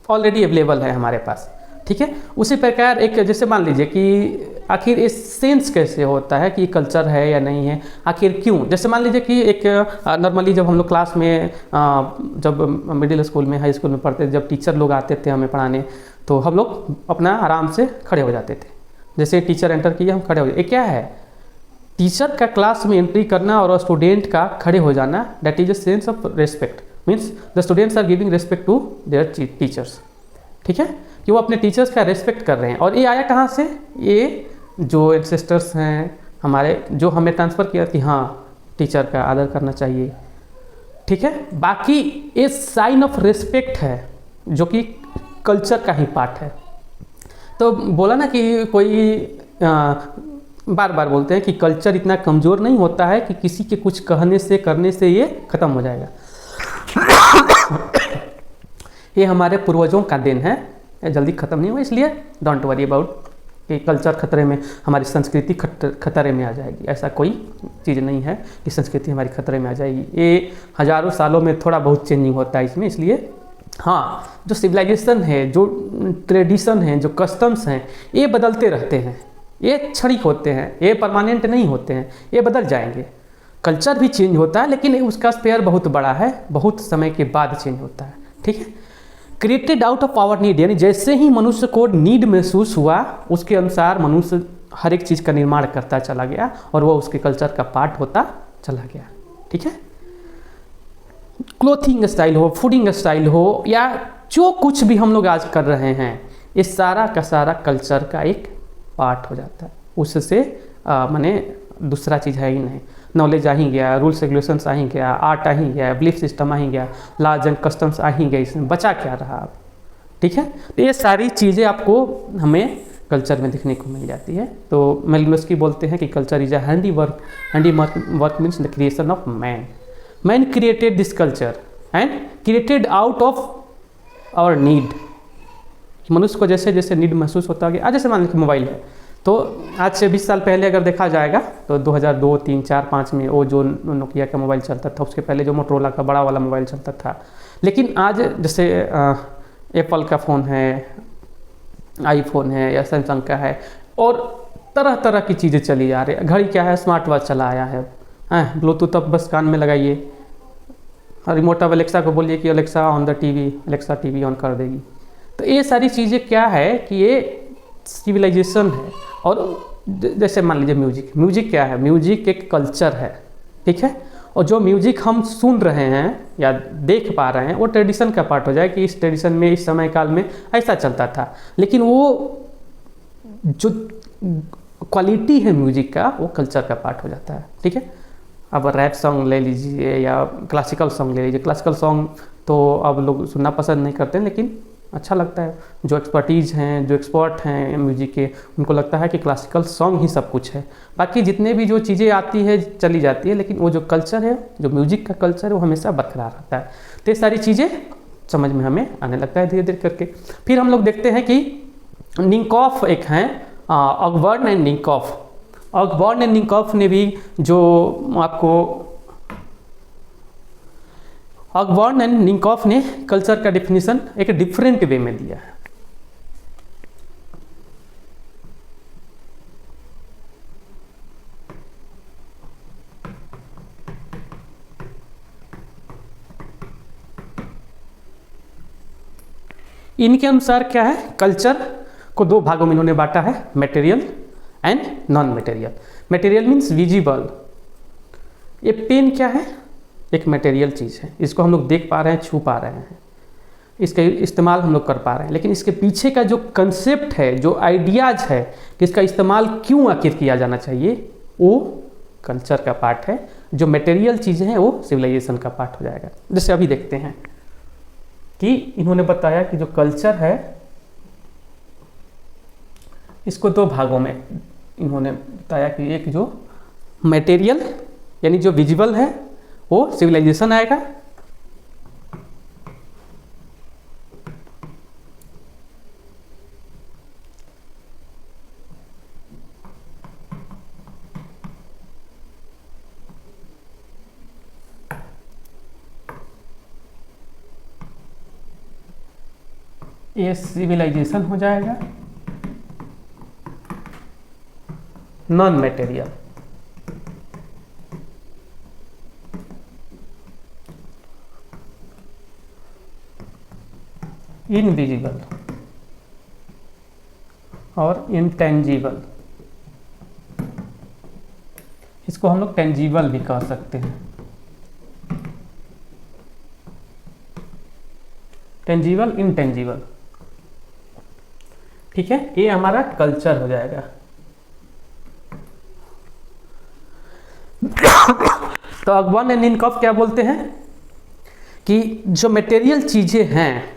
ऑलरेडी अवेलेबल है हमारे पास। ठीक है, उसी प्रकार एक जैसे मान लीजिए कि आखिर इस सेंस कैसे होता है कि कल्चर है या नहीं है, आखिर क्यों। जैसे मान लीजिए कि एक नॉर्मली जब हम लोग क्लास में जब मिडिल स्कूल में, हाई स्कूल में पढ़ते थे, जब टीचर लोग आते थे हमें पढ़ाने, तो हम लोग अपना आराम से खड़े हो जाते थे। जैसे टीचर एंटर किए हम खड़े हो जाते। ये क्या है, टीचर का क्लास में एंट्री करना और स्टूडेंट का खड़े हो जाना, that is a sense of respect. Means the students are giving respect to their teachers. ठीक है, कि वो अपने टीचर्स का रेस्पेक्ट कर रहे हैं। और ये आया कहाँ से, ये जो एंसेस्टर्स हैं हमारे, जो हमें ट्रांसफ़र किया कि हाँ टीचर का आदर करना चाहिए। ठीक है, बाकी ये साइन ऑफ रेस्पेक्ट है जो कि कल्चर का ही पार्ट है। तो बोला ना कि कोई बार बार बोलते हैं कि कल्चर इतना कमज़ोर नहीं होता है कि किसी के कुछ कहने से, करने से ये ख़त्म हो जाएगा। ये हमारे पूर्वजों का देन है, जल्दी ख़त्म नहीं होगा, इसलिए डोंट वरी अबाउट कि कल्चर खतरे में, हमारी संस्कृति खतरे में आ जाएगी। ऐसा कोई चीज़ नहीं है कि संस्कृति हमारी खतरे में आ जाएगी। ये हज़ारों सालों में थोड़ा बहुत चेंजिंग होता है इसमें, इसलिए हाँ, जो सिविलाइजेशन है, जो ट्रेडिशन है, जो कस्टम्स हैं, ये बदलते रहते हैं, ये क्षणिक होते हैं, ये परमानेंट नहीं होते हैं, ये बदल जाएंगे। कल्चर भी चेंज होता है लेकिन उसका स्पेयर बहुत बड़ा है, बहुत समय के बाद चेंज होता है, ठीक है। Created out of our need, यानी जैसे ही मनुष्य को नीड महसूस हुआ उसके अनुसार मनुष्य हर एक चीज़ का निर्माण करता चला गया और वो उसके कल्चर का पार्ट होता चला गया, ठीक है। क्लोथिंग स्टाइल हो, फूडिंग स्टाइल हो, या जो कुछ भी हम लोग आज कर रहे हैं, ये सारा का सारा कल्चर का एक पार्ट हो जाता है। उससे माने दूसरा चीज़ है ही नहीं। नॉलेज आ ही गया, रूल्स रेगुलेशंस आ ही गया, आर्ट आ ही गया, बिलीफ सिस्टम आ ही गया, लॉज एंड कस्टम्स आ ही गए, इसमें बचा क्या रहा अब, ठीक है। तो ये सारी चीज़ें आपको हमें कल्चर में दिखने को मिल जाती है। तो मेलिनोव्स्की बोलते हैं कि culture is a handy work means the creation of man. Man created this culture and created out of our need. मनुष्य को जैसे जैसे नीड महसूस होता गया, आज जैसे मान लीजिए मोबाइल है, तो आज से 20 साल पहले अगर देखा जाएगा तो 2002, 3, 4, 5 में वो जो नोकिया का मोबाइल चलता था, उसके पहले जो मोटरोला का बड़ा वाला मोबाइल चलता था। लेकिन आज जैसे एप्पल का फ़ोन है, आईफोन है या सैमसंग का है, और तरह तरह की चीज़ें चली जा रही है। घड़ी क्या है, स्मार्ट वॉच चला आया है, ब्लूटूथ अब बस कान में लगाइए, रिमोट अब अलेक्सा को बोलिए कि Alexa on the TV, Alexa TV on कर देगी। तो ये सारी चीज़ें क्या है कि ये सिविलाइजेशन है। और जैसे मान लीजिए म्यूजिक क्या है, म्यूजिक एक कल्चर है, ठीक है। और जो म्यूजिक हम सुन रहे हैं या देख पा रहे हैं वो ट्रेडिशन का पार्ट हो जाए कि इस ट्रेडिशन में, इस समय काल में ऐसा चलता था। लेकिन वो जो क्वालिटी है म्यूजिक का, वो कल्चर का पार्ट हो जाता है, ठीक है। अब रैप सॉन्ग ले लीजिए या क्लासिकल सॉन्ग ले लीजिए। क्लासिकल सॉन्ग तो अब लोग सुनना पसंद नहीं करते, लेकिन अच्छा लगता है। जो एक्सपर्टीज़ हैं, जो एक्सपर्ट हैं म्यूजिक के, उनको लगता है कि क्लासिकल सॉन्ग ही सब कुछ है। बाकी जितने भी जो चीज़ें आती है चली जाती है, लेकिन वो जो कल्चर है, जो म्यूजिक का कल्चर है, वो हमेशा बरकरार रहता है। तो ये सारी चीज़ें समझ में हमें आने लगता है धीरे धीरे करके। फिर हम लोग देखते हैं कि निकोफ एक हैं, ऑकबर्न एंड निकोफ। ऑकबर्न एंड निकोफ ने भी जो आपको ऑकबर्न एंड निकोफ ने कल्चर का डिफिनीशन एक डिफरेंट वे में दिया है। इनके अनुसार क्या है, कल्चर को दो भागों में इन्होंने बांटा है, material and non material. Material means visible. ये पेन क्या है, एक मटेरियल चीज़ है, इसको हम लोग देख पा रहे हैं, छू पा रहे हैं, इसका इस्तेमाल हम लोग कर पा रहे हैं। लेकिन इसके पीछे का जो कंसेप्ट है, जो आइडियाज़ है कि इसका इस्तेमाल क्यों आखिर किया जाना चाहिए, वो कल्चर का पार्ट है। जो मटेरियल चीज़ें हैं वो सिविलाइजेशन का पार्ट हो जाएगा। जैसे अभी देखते हैं कि इन्होंने बताया कि जो कल्चर है इसको दो भागों में इन्होंने बताया कि एक जो मटेरियल यानी जो विजिबल है वो सिविलाइजेशन आएगा, ये सिविलाइजेशन हो जाएगा। नॉन मटेरियल इनविजिबल और इंटेंजिबल, इसको हम लोग टेंजिबल भी कह सकते हैं। टेंजिबल, इंटेंजिबल, ठीक है। ये हमारा कल्चर हो जाएगा। तो ऑकबर्न एंड निकोफ क्या बोलते हैं कि जो मटेरियल चीज़ें हैं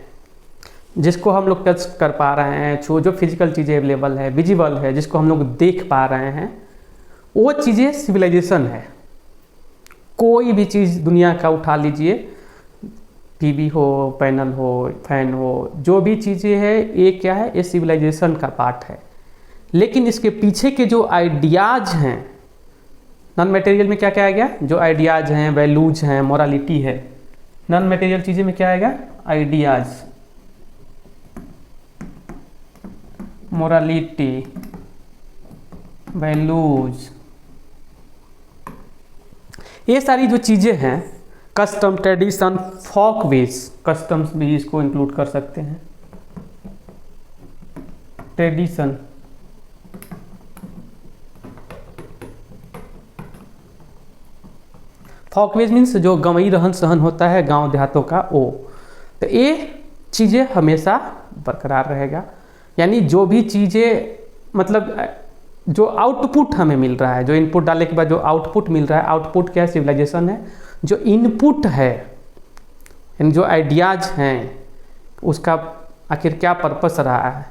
जिसको हम लोग टच कर पा रहे हैं, जो फिजिकल चीज़ें अवेलेबल है, विजिबल है, जिसको हम लोग देख पा रहे हैं, वो चीज़ें सिविलाइजेशन है। कोई भी चीज़ दुनिया का उठा लीजिए, टीवी हो, पैनल हो, फैन हो, जो भी चीज़ें हैं ये क्या है, ये सिविलाइजेशन का पार्ट है। लेकिन इसके पीछे के जो आइडियाज़ हैं, नॉन मटेरियल में क्या क्या आएगा, जो आइडियाज़ हैं, वैल्यूज हैं, मोरालिटी है। नॉन मटेरियल चीज़ें में क्या आएगा, आइडियाज़, मोरालिटी, वैल्यूज, ये सारी जो चीज़ें हैं, custom, tradition, folk ways, customs भी इसको इंक्लूड कर सकते हैं, ट्रेडिशन, फॉकवेज मीन्स जो गंवई रहन सहन होता है गांव देहातों का, वो तो ये चीज़ें हमेशा बरकरार रहेगा। यानी जो भी चीज़ें, मतलब जो आउटपुट हमें मिल रहा है, जो इनपुट डालने के बाद जो आउटपुट मिल रहा है, आउटपुट क्या है, सिविलाइजेशन है। जो इनपुट है, यानी जो आइडियाज़ हैं, उसका आखिर क्या पर्पस रहा है,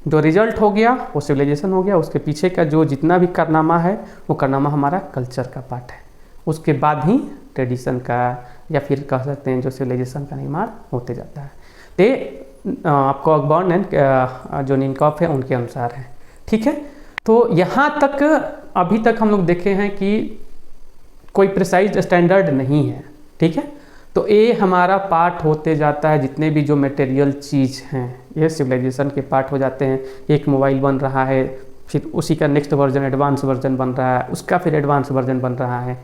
जो रिजल्ट हो गया वो सिविलाइजेशन हो गया। उसके पीछे का जो जितना भी कारनामा है, वो कारनामा हमारा कल्चर का पार्ट है। उसके बाद ही ट्रेडिशन का, या फिर कह सकते हैं जो सिविलाइजेशन का निर्माण होते जाता है। तो आपको अकबर्न एंड जो निनकॉफ है उनके अनुसार है। ठीक है, तो यहाँ तक अभी तक हम लोग देखे हैं कि कोई प्रिसाइज स्टैंडर्ड नहीं है। ठीक है, तो ये हमारा पार्ट होते जाता है। जितने भी जो मटेरियल चीज़ हैं ये सिविलाइजेशन के पार्ट हो जाते हैं। एक मोबाइल बन रहा है, फिर उसी का नेक्स्ट वर्जन, एडवांस वर्जन बन रहा है, उसका फिर एडवांस वर्जन बन रहा है।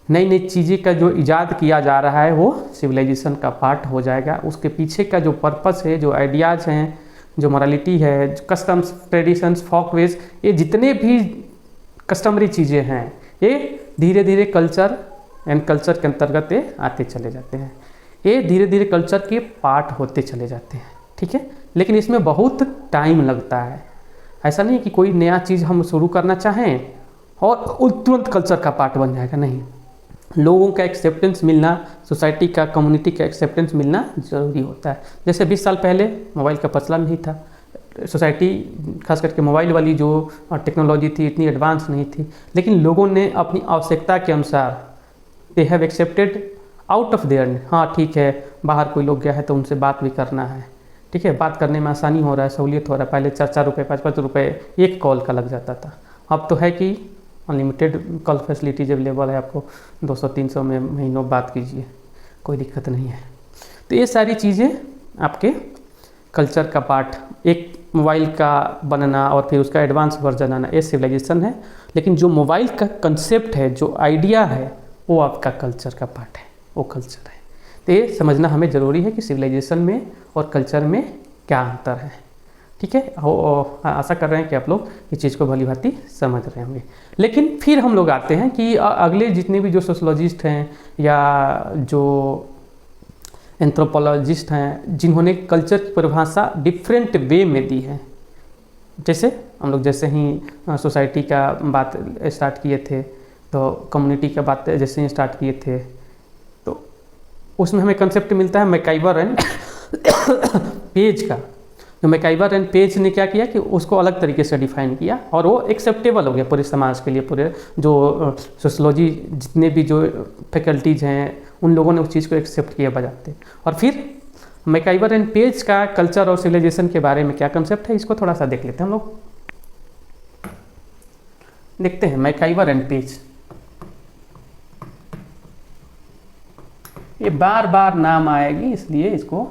नई नई चीज़ें का जो इजाद किया जा रहा है वो सिविलाइजेशन का पार्ट हो जाएगा। उसके पीछे का जो पर्पस है, जो आइडियाज़ हैं, जो मोरालिटी है, कस्टम्स, ट्रेडिशंस, फॉकवेज, ये जितने भी कस्टमरी चीज़ें हैं ये धीरे धीरे कल्चर एंड कल्चर के अंतर्गत ये आते चले जाते हैं। ये धीरे धीरे कल्चर के पार्ट होते चले जाते हैं। ठीक है, लेकिन इसमें बहुत टाइम लगता है। ऐसा नहीं कि कोई नया चीज़ हम शुरू करना चाहें और तुरंत कल्चर का पार्ट बन जाएगा, नहीं। लोगों का एक्सेप्टेंस मिलना, सोसाइटी का, कम्युनिटी का एक्सेप्टेंस मिलना ज़रूरी होता है। जैसे 20 साल पहले मोबाइल का प्रचलन नहीं था, सोसाइटी खास करके मोबाइल वाली जो टेक्नोलॉजी थी इतनी एडवांस नहीं थी, लेकिन लोगों ने अपनी आवश्यकता के अनुसार they have accepted out of their. हाँ ठीक है, बाहर कोई लोग गया है तो उनसे बात भी करना है। ठीक है, बात करने में आसानी हो रहा है, सहूलियत हो रहा है। पहले 4-4 रुपये, 5-5 रुपये एक कॉल का लग जाता था। अब तो है कि अनलिमिटेड कॉल फैसिलिटीज अवेलेबल है, आपको 200-300 में महीनों बात कीजिए, कोई दिक्कत नहीं है। तो ये सारी चीज़ें आपके कल्चर का पार्ट, एक मोबाइल का बनना और फिर उसका एडवांस वर्जन आना, ये सिविलाइजेशन है। लेकिन जो मोबाइल का कंसेप्ट है, जो आइडिया है, वो आपका कल्चर का पार्ट है, वो कल्चर है। तो ये समझना हमें ज़रूरी है कि सिविलाइजेशन में और कल्चर में क्या अंतर है। ठीक है, आशा कर रहे हैं कि आप लोग इस चीज़ को भली भांति समझ रहे होंगे। लेकिन फिर हम लोग आते हैं कि अगले जितने भी जो सोशोलॉजिस्ट हैं या जो एंथ्रोपोलॉजिस्ट हैं, जिन्होंने कल्चर की परिभाषा डिफरेंट वे में दी है। जैसे हम लोग जैसे ही सोसाइटी का बात स्टार्ट किए थे, तो कम्युनिटी का बात जैसे ही स्टार्ट किए थे, तो उसमें हमें कंसेप्ट मिलता है मैकाइवर एंड पेज का। जो मैकाइवर एंड पेज ने क्या किया कि उसको अलग तरीके से डिफाइन किया और वो एक्सेप्टेबल हो गया पूरे समाज के लिए। पूरे जो सोशोलॉजी जितने भी जो फैकल्टीज हैं उन लोगों ने उस चीज़ को एक्सेप्ट किया बजाते। और फिर मैकाइवर एंड पेज का कल्चर और सिविलाइजेशन के बारे में क्या कंसेप्ट है, इसको थोड़ा सा देख लेते हैं हम लोग। देखते हैं मैकाइवर एंड पेज। ये बार बार नाम आएगी, इसलिए इसको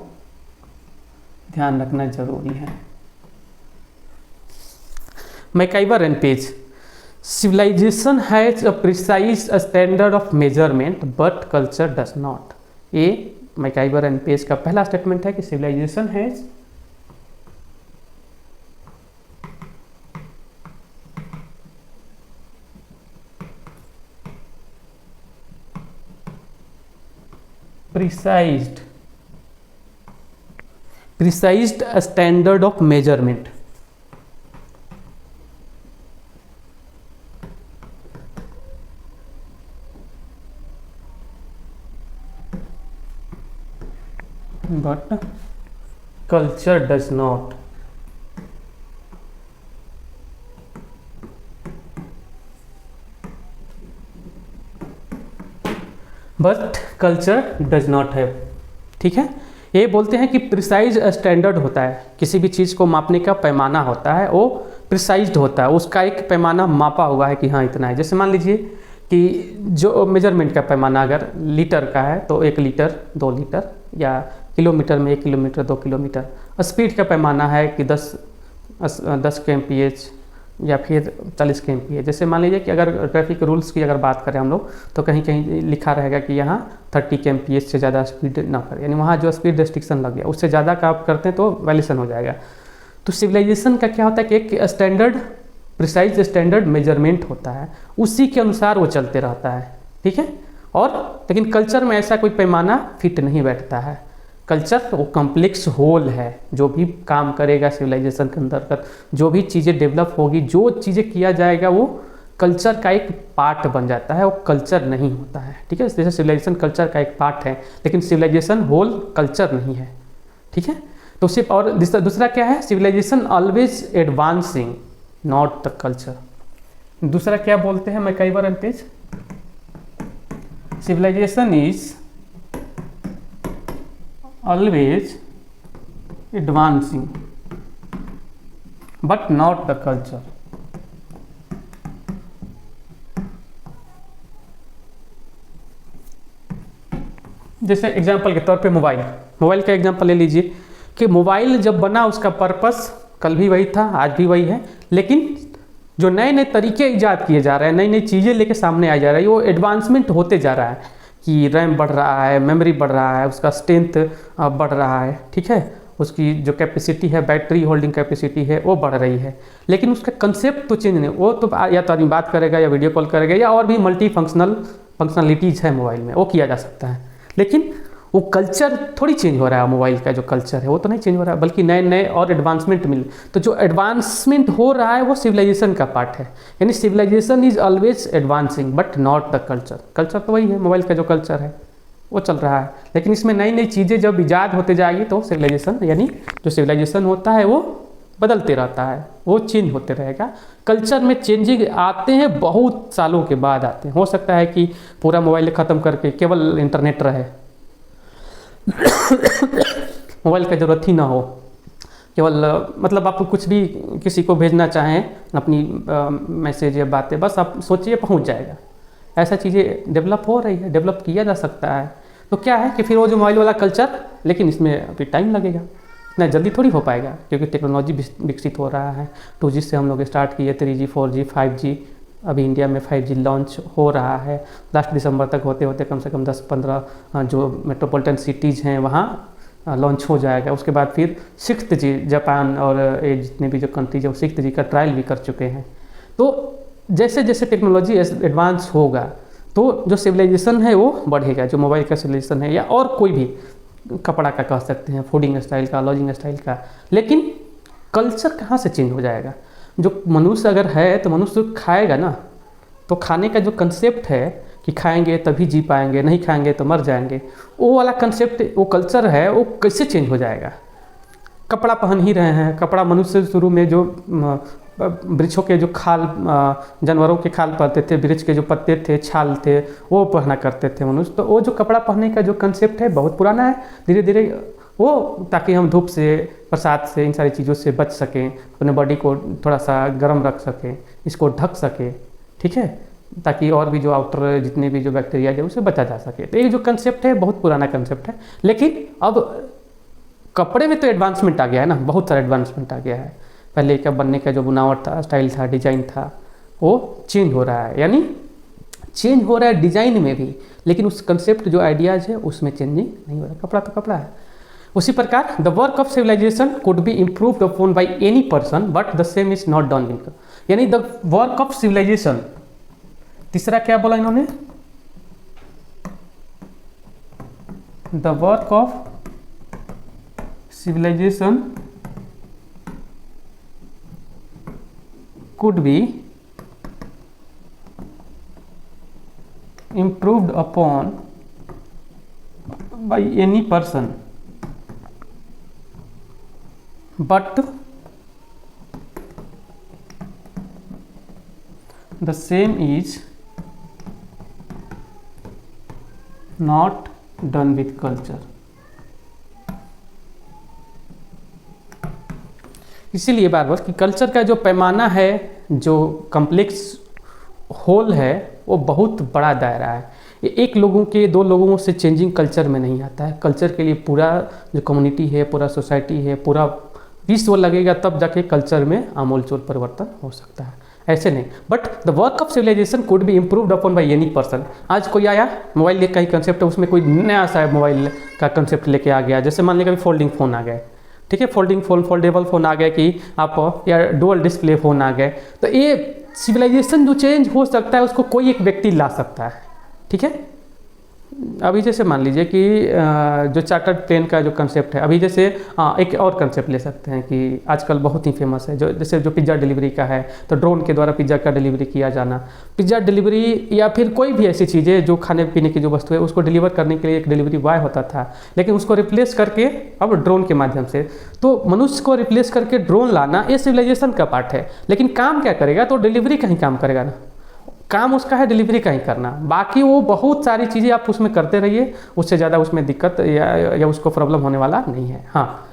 ध्यान रखना जरूरी है। MacIver and Page, civilisation has a precise standard of measurement but culture does not. ये मैकाइवर एंड पेज का पहला स्टेटमेंट है कि civilisation has precised a standard of measurement but culture does not. But culture does not have. ठीक है। ये बोलते हैं कि प्रिसाइज स्टैंडर्ड होता है, किसी भी चीज़ को मापने का पैमाना होता है, वो प्रिसाइज्ड होता है, उसका एक पैमाना मापा हुआ है कि हाँ इतना है। जैसे मान लीजिए कि जो मेजरमेंट का पैमाना अगर लीटर का है तो 1 लीटर 2 लीटर, या किलोमीटर में 1 किलोमीटर 2 किलोमीटर। स्पीड का पैमाना है कि 10 kmph या फिर 40 kmph। जैसे मान लीजिए कि अगर ट्रैफिक रूल्स की अगर बात करें हम लोग, तो कहीं कहीं लिखा रहेगा कि यहाँ 30 kmph से ज़्यादा स्पीड ना करें, यानी वहाँ जो स्पीड रेस्ट्रिक्शन लग गया, उससे ज़्यादा का आप करते हैं तो वायलेशन हो जाएगा। तो सिविलाइजेशन का क्या होता है कि एक स्टैंडर्ड, प्रिसाइज स्टैंडर्ड मेजरमेंट होता है, उसी के अनुसार वो चलते रहता है, ठीक है। और लेकिन कल्चर में ऐसा कोई पैमाना फिट नहीं बैठता है। कल्चर वो कॉम्प्लेक्स होल है, जो भी काम करेगा सिविलाइजेशन के अंतर्गत, जो भी चीज़ें डेवलप होगी, जो चीज़ें किया जाएगा, वो कल्चर का एक पार्ट बन जाता है, वो कल्चर नहीं होता है, ठीक है। जैसे सिविलाइजेशन कल्चर का एक पार्ट है, लेकिन सिविलाइजेशन होल कल्चर नहीं है, ठीक है। तो सिर्फ, और दूसरा क्या है, civilisation always advancing not the culture. दूसरा क्या बोलते हैं, मैं कई बार Page, civilisation is always advancing but not the culture। जैसे एग्जांपल के तौर पे मोबाइल का एग्जांपल ले लीजिए कि मोबाइल जब बना उसका पर्पस कल भी वही था, आज भी वही है, लेकिन जो नए नए तरीके ईजाद किए जा रहे हैं, नई नई चीज़ें लेके सामने आ जा रहा है, वो एडवांसमेंट होते जा रहा है कि रैम बढ़ रहा है, मेमोरी बढ़ रहा है, उसका स्ट्रेंथ बढ़ रहा है, ठीक है, उसकी जो कैपेसिटी है, बैटरी होल्डिंग कैपेसिटी है, वो बढ़ रही है, लेकिन उसका कंसेप्ट तो चेंज नहीं। वो तो या तो आदमी बात करेगा या वीडियो कॉल करेगा या और भी मल्टी फंक्शनलिटीज़ है मोबाइल में, वो किया जा सकता है, लेकिन वो कल्चर थोड़ी चेंज हो रहा है। मोबाइल का जो कल्चर है वो तो नहीं चेंज हो रहा है, बल्कि नए नए और एडवांसमेंट मिल, तो जो एडवांसमेंट हो रहा है वो सिविलाइजेशन का पार्ट है। यानी civilisation is always advancing but not the culture. Culture तो वही है, मोबाइल का जो कल्चर है वो चल रहा है, लेकिन इसमें नई नई चीज़ें जब ईजाद होते जाएगी तो सिविलाइजेशन, यानी जो सिविलाइजेशन होता है वो बदलते रहता है, वो चेंज होते रहेगा। कल्चर में चेंजिंग आते हैं बहुत सालों के बाद आते हैं। हो सकता है कि पूरा मोबाइल ख़त्म करके केवल इंटरनेट रहे, मोबाइल का ज़रूरत ही ना हो, केवल मतलब आप कुछ भी किसी को भेजना चाहें अपनी मैसेज या बातें, बस आप सोचिए पहुंच जाएगा। ऐसा चीज़ें डेवलप हो रही है, डेवलप किया जा सकता है। तो क्या है कि फिर वो जो मोबाइल वाला कल्चर, लेकिन इसमें अभी टाइम लगेगा, इतना जल्दी थोड़ी हो पाएगा, क्योंकि टेक्नोलॉजी विकसित हो रहा है। 2G से हम लोग स्टार्ट किए, 3G 4G 5G, अभी इंडिया में 5G लॉन्च हो रहा है। लास्ट दिसंबर तक होते होते कम से कम 10-15 जो मेट्रोपॉलिटन सिटीज़ हैं वहाँ लॉन्च हो जाएगा। उसके बाद फिर 6G, जापान और ये जितने भी जो कंट्रीज है वो 6G का ट्रायल भी कर चुके हैं। तो जैसे जैसे टेक्नोलॉजी एडवांस होगा तो जो सिविलाइजेशन है वो बढ़ेगा, जो मोबाइल का सिविलाइजेशन है या और कोई भी कपड़ा का कह सकते हैं, फूडिंग स्टाइल का, लॉजिंग स्टाइल का। लेकिन कल्चर कहाँ से चेंज हो जाएगा? जो मनुष्य अगर है तो मनुष्य खाएगा ना, तो खाने का जो कंसेप्ट है कि खाएंगे तभी जी पाएंगे, नहीं खाएंगे तो मर जाएंगे, वो वाला कंसेप्ट, वो कल्चर है, वो कैसे चेंज हो जाएगा? कपड़ा पहन ही रहे हैं, कपड़ा मनुष्य शुरू में जो वृक्षों के जो खाल, जानवरों के खाल पहनते थे, वृक्ष के जो पत्ते थे, छाल थे, वो पहना करते थे मनुष्य। तो वो जो कपड़ा पहनने का जो कंसेप्ट है बहुत पुराना है। धीरे धीरे वो, ताकि हम धूप से, बरसात से, इन सारी चीज़ों से बच सकें, अपने बॉडी को थोड़ा सा गर्म रख सकें, इसको ढक सकें, ठीक है, ताकि और भी जो आउटर जितने भी जो बैक्टीरिया है उसे बचा जा सके। तो ये जो कंसेप्ट है बहुत पुराना कंसेप्ट है, लेकिन अब कपड़े में तो एडवांसमेंट आ गया है ना, बहुत सारा एडवांसमेंट आ गया है। पहले का बनने का जो बनावट था, स्टाइल था, डिज़ाइन था, वो चेंज हो रहा है, यानी चेंज हो रहा है डिज़ाइन में भी, लेकिन उस कंसेप्ट जो आइडियाज़ है उसमें चेंजिंग नहीं हो रहा। कपड़ा तो कपड़ा है। उसी प्रकार the work of civilisation could be improved upon by any person but the same is not done in, यानी द वर्क ऑफ सिविलाइजेशन। तीसरा क्या बोला इन्होंने? The work of civilisation could be improved upon by any person but the same is not done with culture। इसीलिए बार बार कि culture का जो पैमाना है, जो कम्प्लेक्स होल है, वो बहुत बड़ा दायरा है। ये एक लोगों के, दो लोगों से चेंजिंग कल्चर में नहीं आता है। कल्चर के लिए पूरा जो कम्युनिटी है, पूरा सोसाइटी है, पूरा विश्व लगेगा, तब जाके कल्चर में आमूलचूल परिवर्तन हो सकता है, ऐसे नहीं। But the work of civilisation could be improved upon by any person. आज कोई आया, मोबाइल ले का ही कंसेप्ट है, उसमें कोई नया सा मोबाइल का कंसेप्ट लेके आ गया, जैसे मान लिया कभी फोल्डिंग फ़ोन आ गए, ठीक है, फोल्डिंग फ़ोन, फोल्डेबल फ़ोन आ गए, कि आप या डुअल डिस्प्ले फ़ोन आ गए। तो ये सिविलाइजेशन जो चेंज हो सकता है, उसको कोई एक व्यक्ति ला सकता है, ठीक है। अभी जैसे मान लीजिए कि जो चार्टर्ड प्लेन का जो कंसेप्ट है, अभी जैसे एक और कंसेप्ट ले सकते हैं कि आजकल बहुत ही फेमस है, जो जैसे जो पिज़्ज़ा डिलीवरी का है, तो ड्रोन के द्वारा पिज़्ज़ा का डिलीवरी किया जाना। पिज़्ज़ा डिलीवरी या फिर कोई भी ऐसी चीज़ें जो खाने पीने की जो वस्तु है, उसको डिलीवर करने के लिए एक डिलीवरी बॉय होता था, लेकिन उसको रिप्लेस करके अब ड्रोन के माध्यम से, तो मनुष्य को रिप्लेस करके ड्रोन लाना, ये सिविलाइजेशन का पार्ट है। लेकिन काम क्या करेगा, तो डिलीवरी का ही काम करेगा ना, काम उसका है डिलीवरी का ही करना। बाकी वो बहुत सारी चीज़ें आप उसमें करते रहिए, उससे ज़्यादा उसमें दिक्कत या उसको प्रॉब्लम होने वाला नहीं है। हाँ,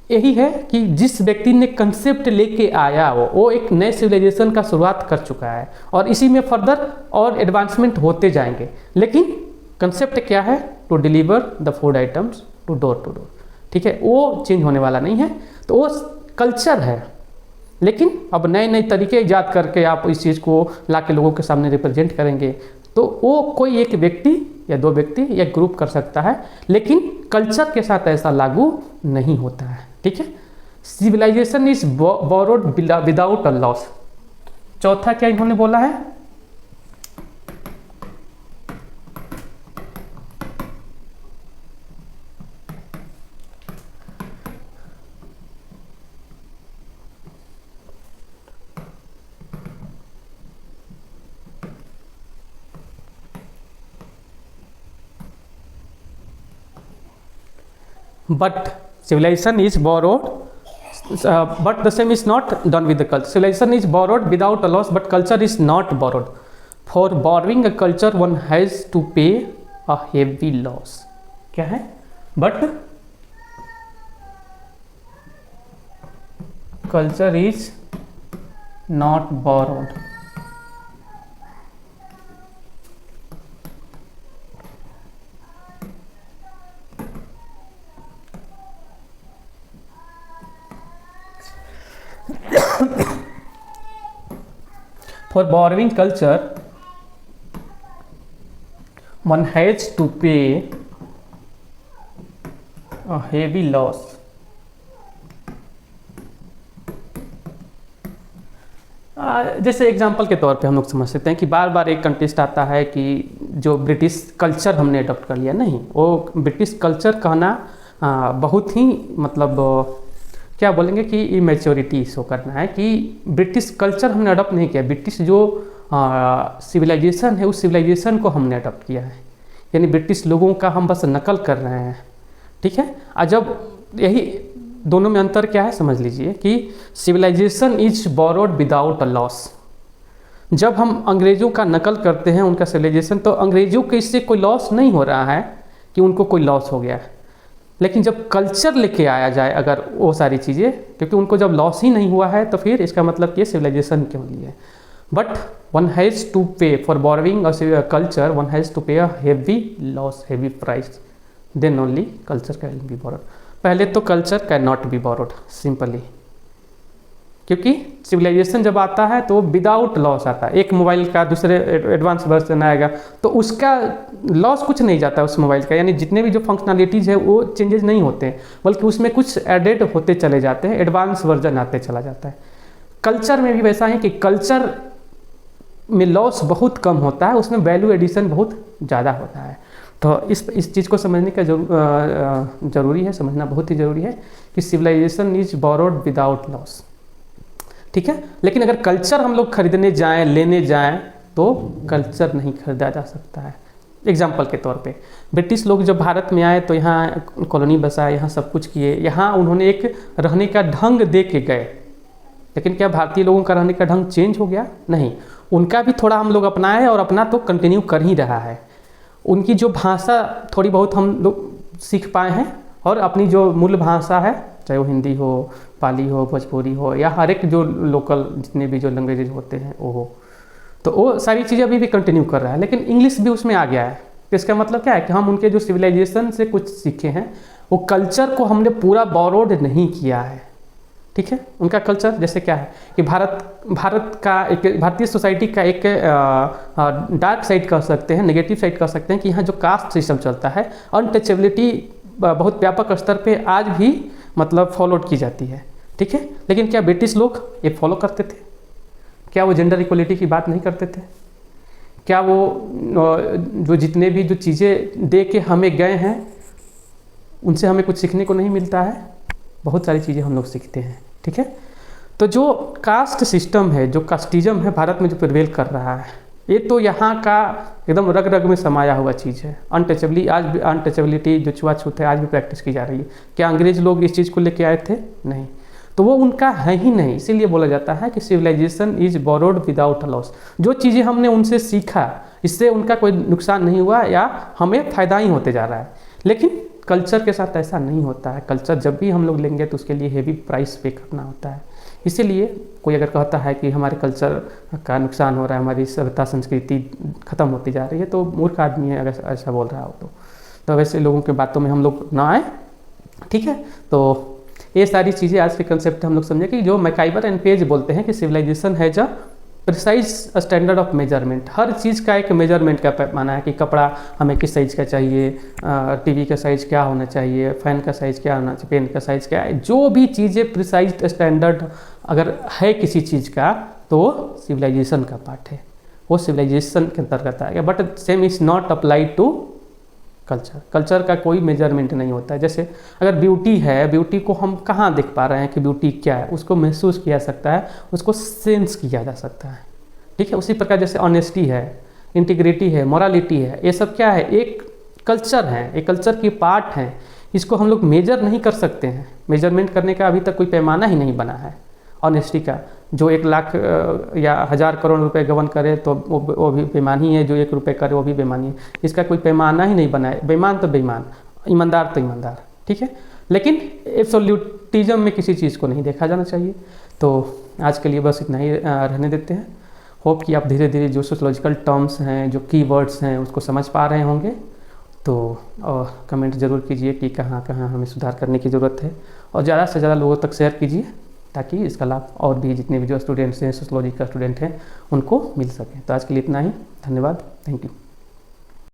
यही है कि जिस व्यक्ति ने कंसेप्ट लेके आया, वो एक नए सिविलाइजेशन का शुरुआत कर चुका है, और इसी में फर्दर और एडवांसमेंट होते जाएंगे। लेकिन कंसेप्ट क्या है, to deliver the food items to door, ठीक है, वो चेंज होने वाला नहीं है। तो वो कल्चर है, लेकिन अब नए नए तरीके ईजाद करके आप इस चीज़ को ला के लोगों के सामने रिप्रेजेंट करेंगे, तो वो कोई एक व्यक्ति या दो व्यक्ति या ग्रुप कर सकता है, लेकिन कल्चर के साथ ऐसा लागू नहीं होता है, ठीक है। Civilisation is borrowed without a loss. चौथा क्या इन्होंने बोला है, but civilization is borrowed, but the same is not done with the culture. Civilization is borrowed without a loss, but culture is not borrowed. For borrowing a culture one has to pay a heavy loss. क्या है, but culture is not borrowed. For borrowing culture, one has to pay a heavy loss. जैसे एग्जांपल के तौर पे हम लोग समझ सकते हैं कि बार बार एक कंटेस्ट आता है कि जो ब्रिटिश कल्चर हमने अडॉप्ट कर लिया, नहीं, वो ब्रिटिश कल्चर कहना बहुत ही मतलब क्या बोलेंगे कि इमेच्योरिटी शो करना है कि ब्रिटिश कल्चर हमने अडॉप्ट नहीं किया, ब्रिटिश जो सिविलाइजेशन है उस सिविलाइजेशन को हमने अडॉप्ट किया है, यानी ब्रिटिश लोगों का हम बस नकल कर रहे हैं, ठीक है। जब यही दोनों में अंतर क्या है समझ लीजिए कि civilisation is borrowed without a loss. जब हम अंग्रेज़ों का नकल करते हैं उनका सिविलाइजेशन, तो अंग्रेज़ों के इससे कोई लॉस नहीं हो रहा है कि उनको कोई लॉस हो गया है। लेकिन जब कल्चर लेके आया जाए अगर वो सारी चीज़ें, क्योंकि उनको जब लॉस ही नहीं हुआ है, तो फिर इसका मतलब कि सिविलाइजेशन क्यों लिए। But one has to pay for borrowing a culture, one has to pay a heavy loss, heavy price, then only culture can be borrowed. पहले तो culture can not be borrowed simply, क्योंकि civilisation जब आता है तो without loss आता है। एक मोबाइल का दूसरे एडवांस वर्जन आएगा तो उसका लॉस कुछ नहीं जाता उस मोबाइल का, यानी जितने भी जो फंक्शनलिटीज़ है वो चेंजेस नहीं होते हैं, बल्कि उसमें कुछ एडेड होते चले जाते हैं, एडवांस वर्जन आते चला जाता है। कल्चर में भी वैसा है कि कल्चर में लॉस बहुत कम होता है, उसमें वैल्यू एडिशन बहुत ज़्यादा होता है। तो इस चीज़ को समझने का जरूरी है, समझना बहुत ही ज़रूरी है कि civilisation is borrowed without loss, ठीक है। लेकिन अगर कल्चर हम लोग खरीदने जाएं, लेने जाएं, तो कल्चर नहीं खरीदा जा सकता है। एग्जाम्पल के तौर पे ब्रिटिश लोग जब भारत में आए तो यहाँ कॉलोनी बसाए, यहाँ सब कुछ किए, यहाँ उन्होंने एक रहने का ढंग दे के गए। लेकिन क्या भारतीय लोगों का रहने का ढंग चेंज हो गया? नहीं, उनका भी थोड़ा हम लोग अपनाए और अपना तो कंटिन्यू कर ही रहा है। उनकी जो भाषा थोड़ी बहुत हम लोग सीख पाए हैं, और अपनी जो मूल भाषा है, चाहे वो हिंदी हो, पाली हो, भोजपुरी हो, या हर एक जो लोकल जितने भी जो लैंग्वेजेज होते हैं वो हो, तो वो सारी चीज़ें अभी भी कंटिन्यू कर रहा है। लेकिन इंग्लिश भी उसमें आ गया है। तो इसका मतलब क्या है कि हम उनके जो सिविलाइजेशन से कुछ सीखे हैं, वो कल्चर को हमने पूरा बोरोड नहीं किया है। ठीक है, उनका कल्चर जैसे क्या है कि भारत का एक भारतीय सोसाइटी का एक डार्क साइड कह सकते हैं, नेगेटिव साइड कह सकते हैं कि यहाँ जो कास्ट सिस्टम चलता है, अनटचेबिलिटी बहुत व्यापक स्तर पे आज भी मतलब फॉलोड की जाती है। ठीक है, लेकिन क्या ब्रिटिश लोग ये फॉलो करते थे? क्या वो जेंडर इक्वलिटी की बात नहीं करते थे? क्या वो जो जितने भी जो चीज़ें दे के हमें गए हैं उनसे हमें कुछ सीखने को नहीं मिलता है? बहुत सारी चीज़ें हम लोग सीखते हैं। ठीक है, तो जो कास्ट सिस्टम है, जो कास्टिज्म है भारत में जो प्रिवेल कर रहा है, ये तो यहाँ का एकदम रग रग में समाया हुआ चीज़ है। आज भी अनटचेबिलिटी जो छुआछूत है आज भी प्रैक्टिस की जा रही है। क्या अंग्रेज लोग इस चीज़ को लेके आए थे? नहीं, तो वो उनका है ही नहीं। इसीलिए बोला जाता है कि civilisation is borrowed without loss. जो चीज़ें हमने उनसे सीखा, इससे उनका कोई नुकसान नहीं हुआ या हमें फ़ायदा ही होते जा रहा है। लेकिन कल्चर के साथ ऐसा नहीं होता है। कल्चर जब भी हम लोग लेंगे तो उसके लिए हेवी प्राइस पे करना होता है। इसीलिए कोई अगर कहता है कि हमारे कल्चर का नुकसान हो रहा है, हमारी सभ्यता संस्कृति खत्म होती जा रही है, तो मूर्ख आदमी है अगर ऐसा बोल रहा हो तो वैसे लोगों के बातों में हम लोग ना आए। ठीक है, तो ये सारी चीज़ें आज के कंसेप्ट हम लोग समझे कि जो मैकाइवर एंड पेज बोलते हैं कि civilisation has a precise standard of measurement. हर चीज़ का एक मेजरमेंट का पैमाना है कि कपड़ा हमें किस साइज़ का चाहिए, टीवी का साइज़ क्या होना चाहिए, फ़ैन का साइज़ क्या होना चाहिए, पेन का साइज़ क्या है। जो भी चीज़ें प्रिसाइज स्टैंडर्ड अगर है किसी चीज़ का तो वो सिविलाइजेशन का पार्ट है, वो सिविलाइजेशन के अंतर्गत आ गया। But same is not applied to culture का कोई मेजरमेंट नहीं होता है। जैसे अगर ब्यूटी है, ब्यूटी को हम कहाँ देख पा रहे हैं कि ब्यूटी क्या है? उसको महसूस किया जा सकता है, उसको सेंस किया जा सकता है। ठीक है, उसी प्रकार जैसे ऑनेस्टी है, इंटीग्रिटी है, मोरालिटी है, ये सब क्या है? एक कल्चर है, एक कल्चर की पार्ट है। इसको हम लोग मेजर नहीं कर सकते हैं। मेजरमेंट करने का अभी तक कोई पैमाना ही नहीं बना है ऑनेस्टी का। जो 1 लाख या 1000 करोड़ रुपए गबन करे तो वो भी बेईमानी है, जो 1 रुपये करे वो भी बेईमानी है। इसका कोई पैमाना ही नहीं बना है। बेईमान तो बेईमान, ईमानदार तो ईमानदार। ठीक है, लेकिन एब्सोल्यूटिज्म में किसी चीज़ को नहीं देखा जाना चाहिए। तो आज के लिए बस इतना ही रहने देते हैं। होप कि आप धीरे धीरे जो सोशोलॉजिकल टर्म्स हैं, जो कीवर्ड्स हैं, उसको समझ पा रहे होंगे। तो कमेंट ज़रूर कीजिए कि कहाँ कहाँ हमें सुधार करने की ज़रूरत है, और ज़्यादा से ज़्यादा लोगों तक शेयर कीजिए ताकि इसका लाभ और भी जितने भी जो स्टूडेंट्स हैं, सोशोलॉजी का स्टूडेंट हैं, उनको मिल सके। तो आज के लिए इतना ही। धन्यवाद। Thank you.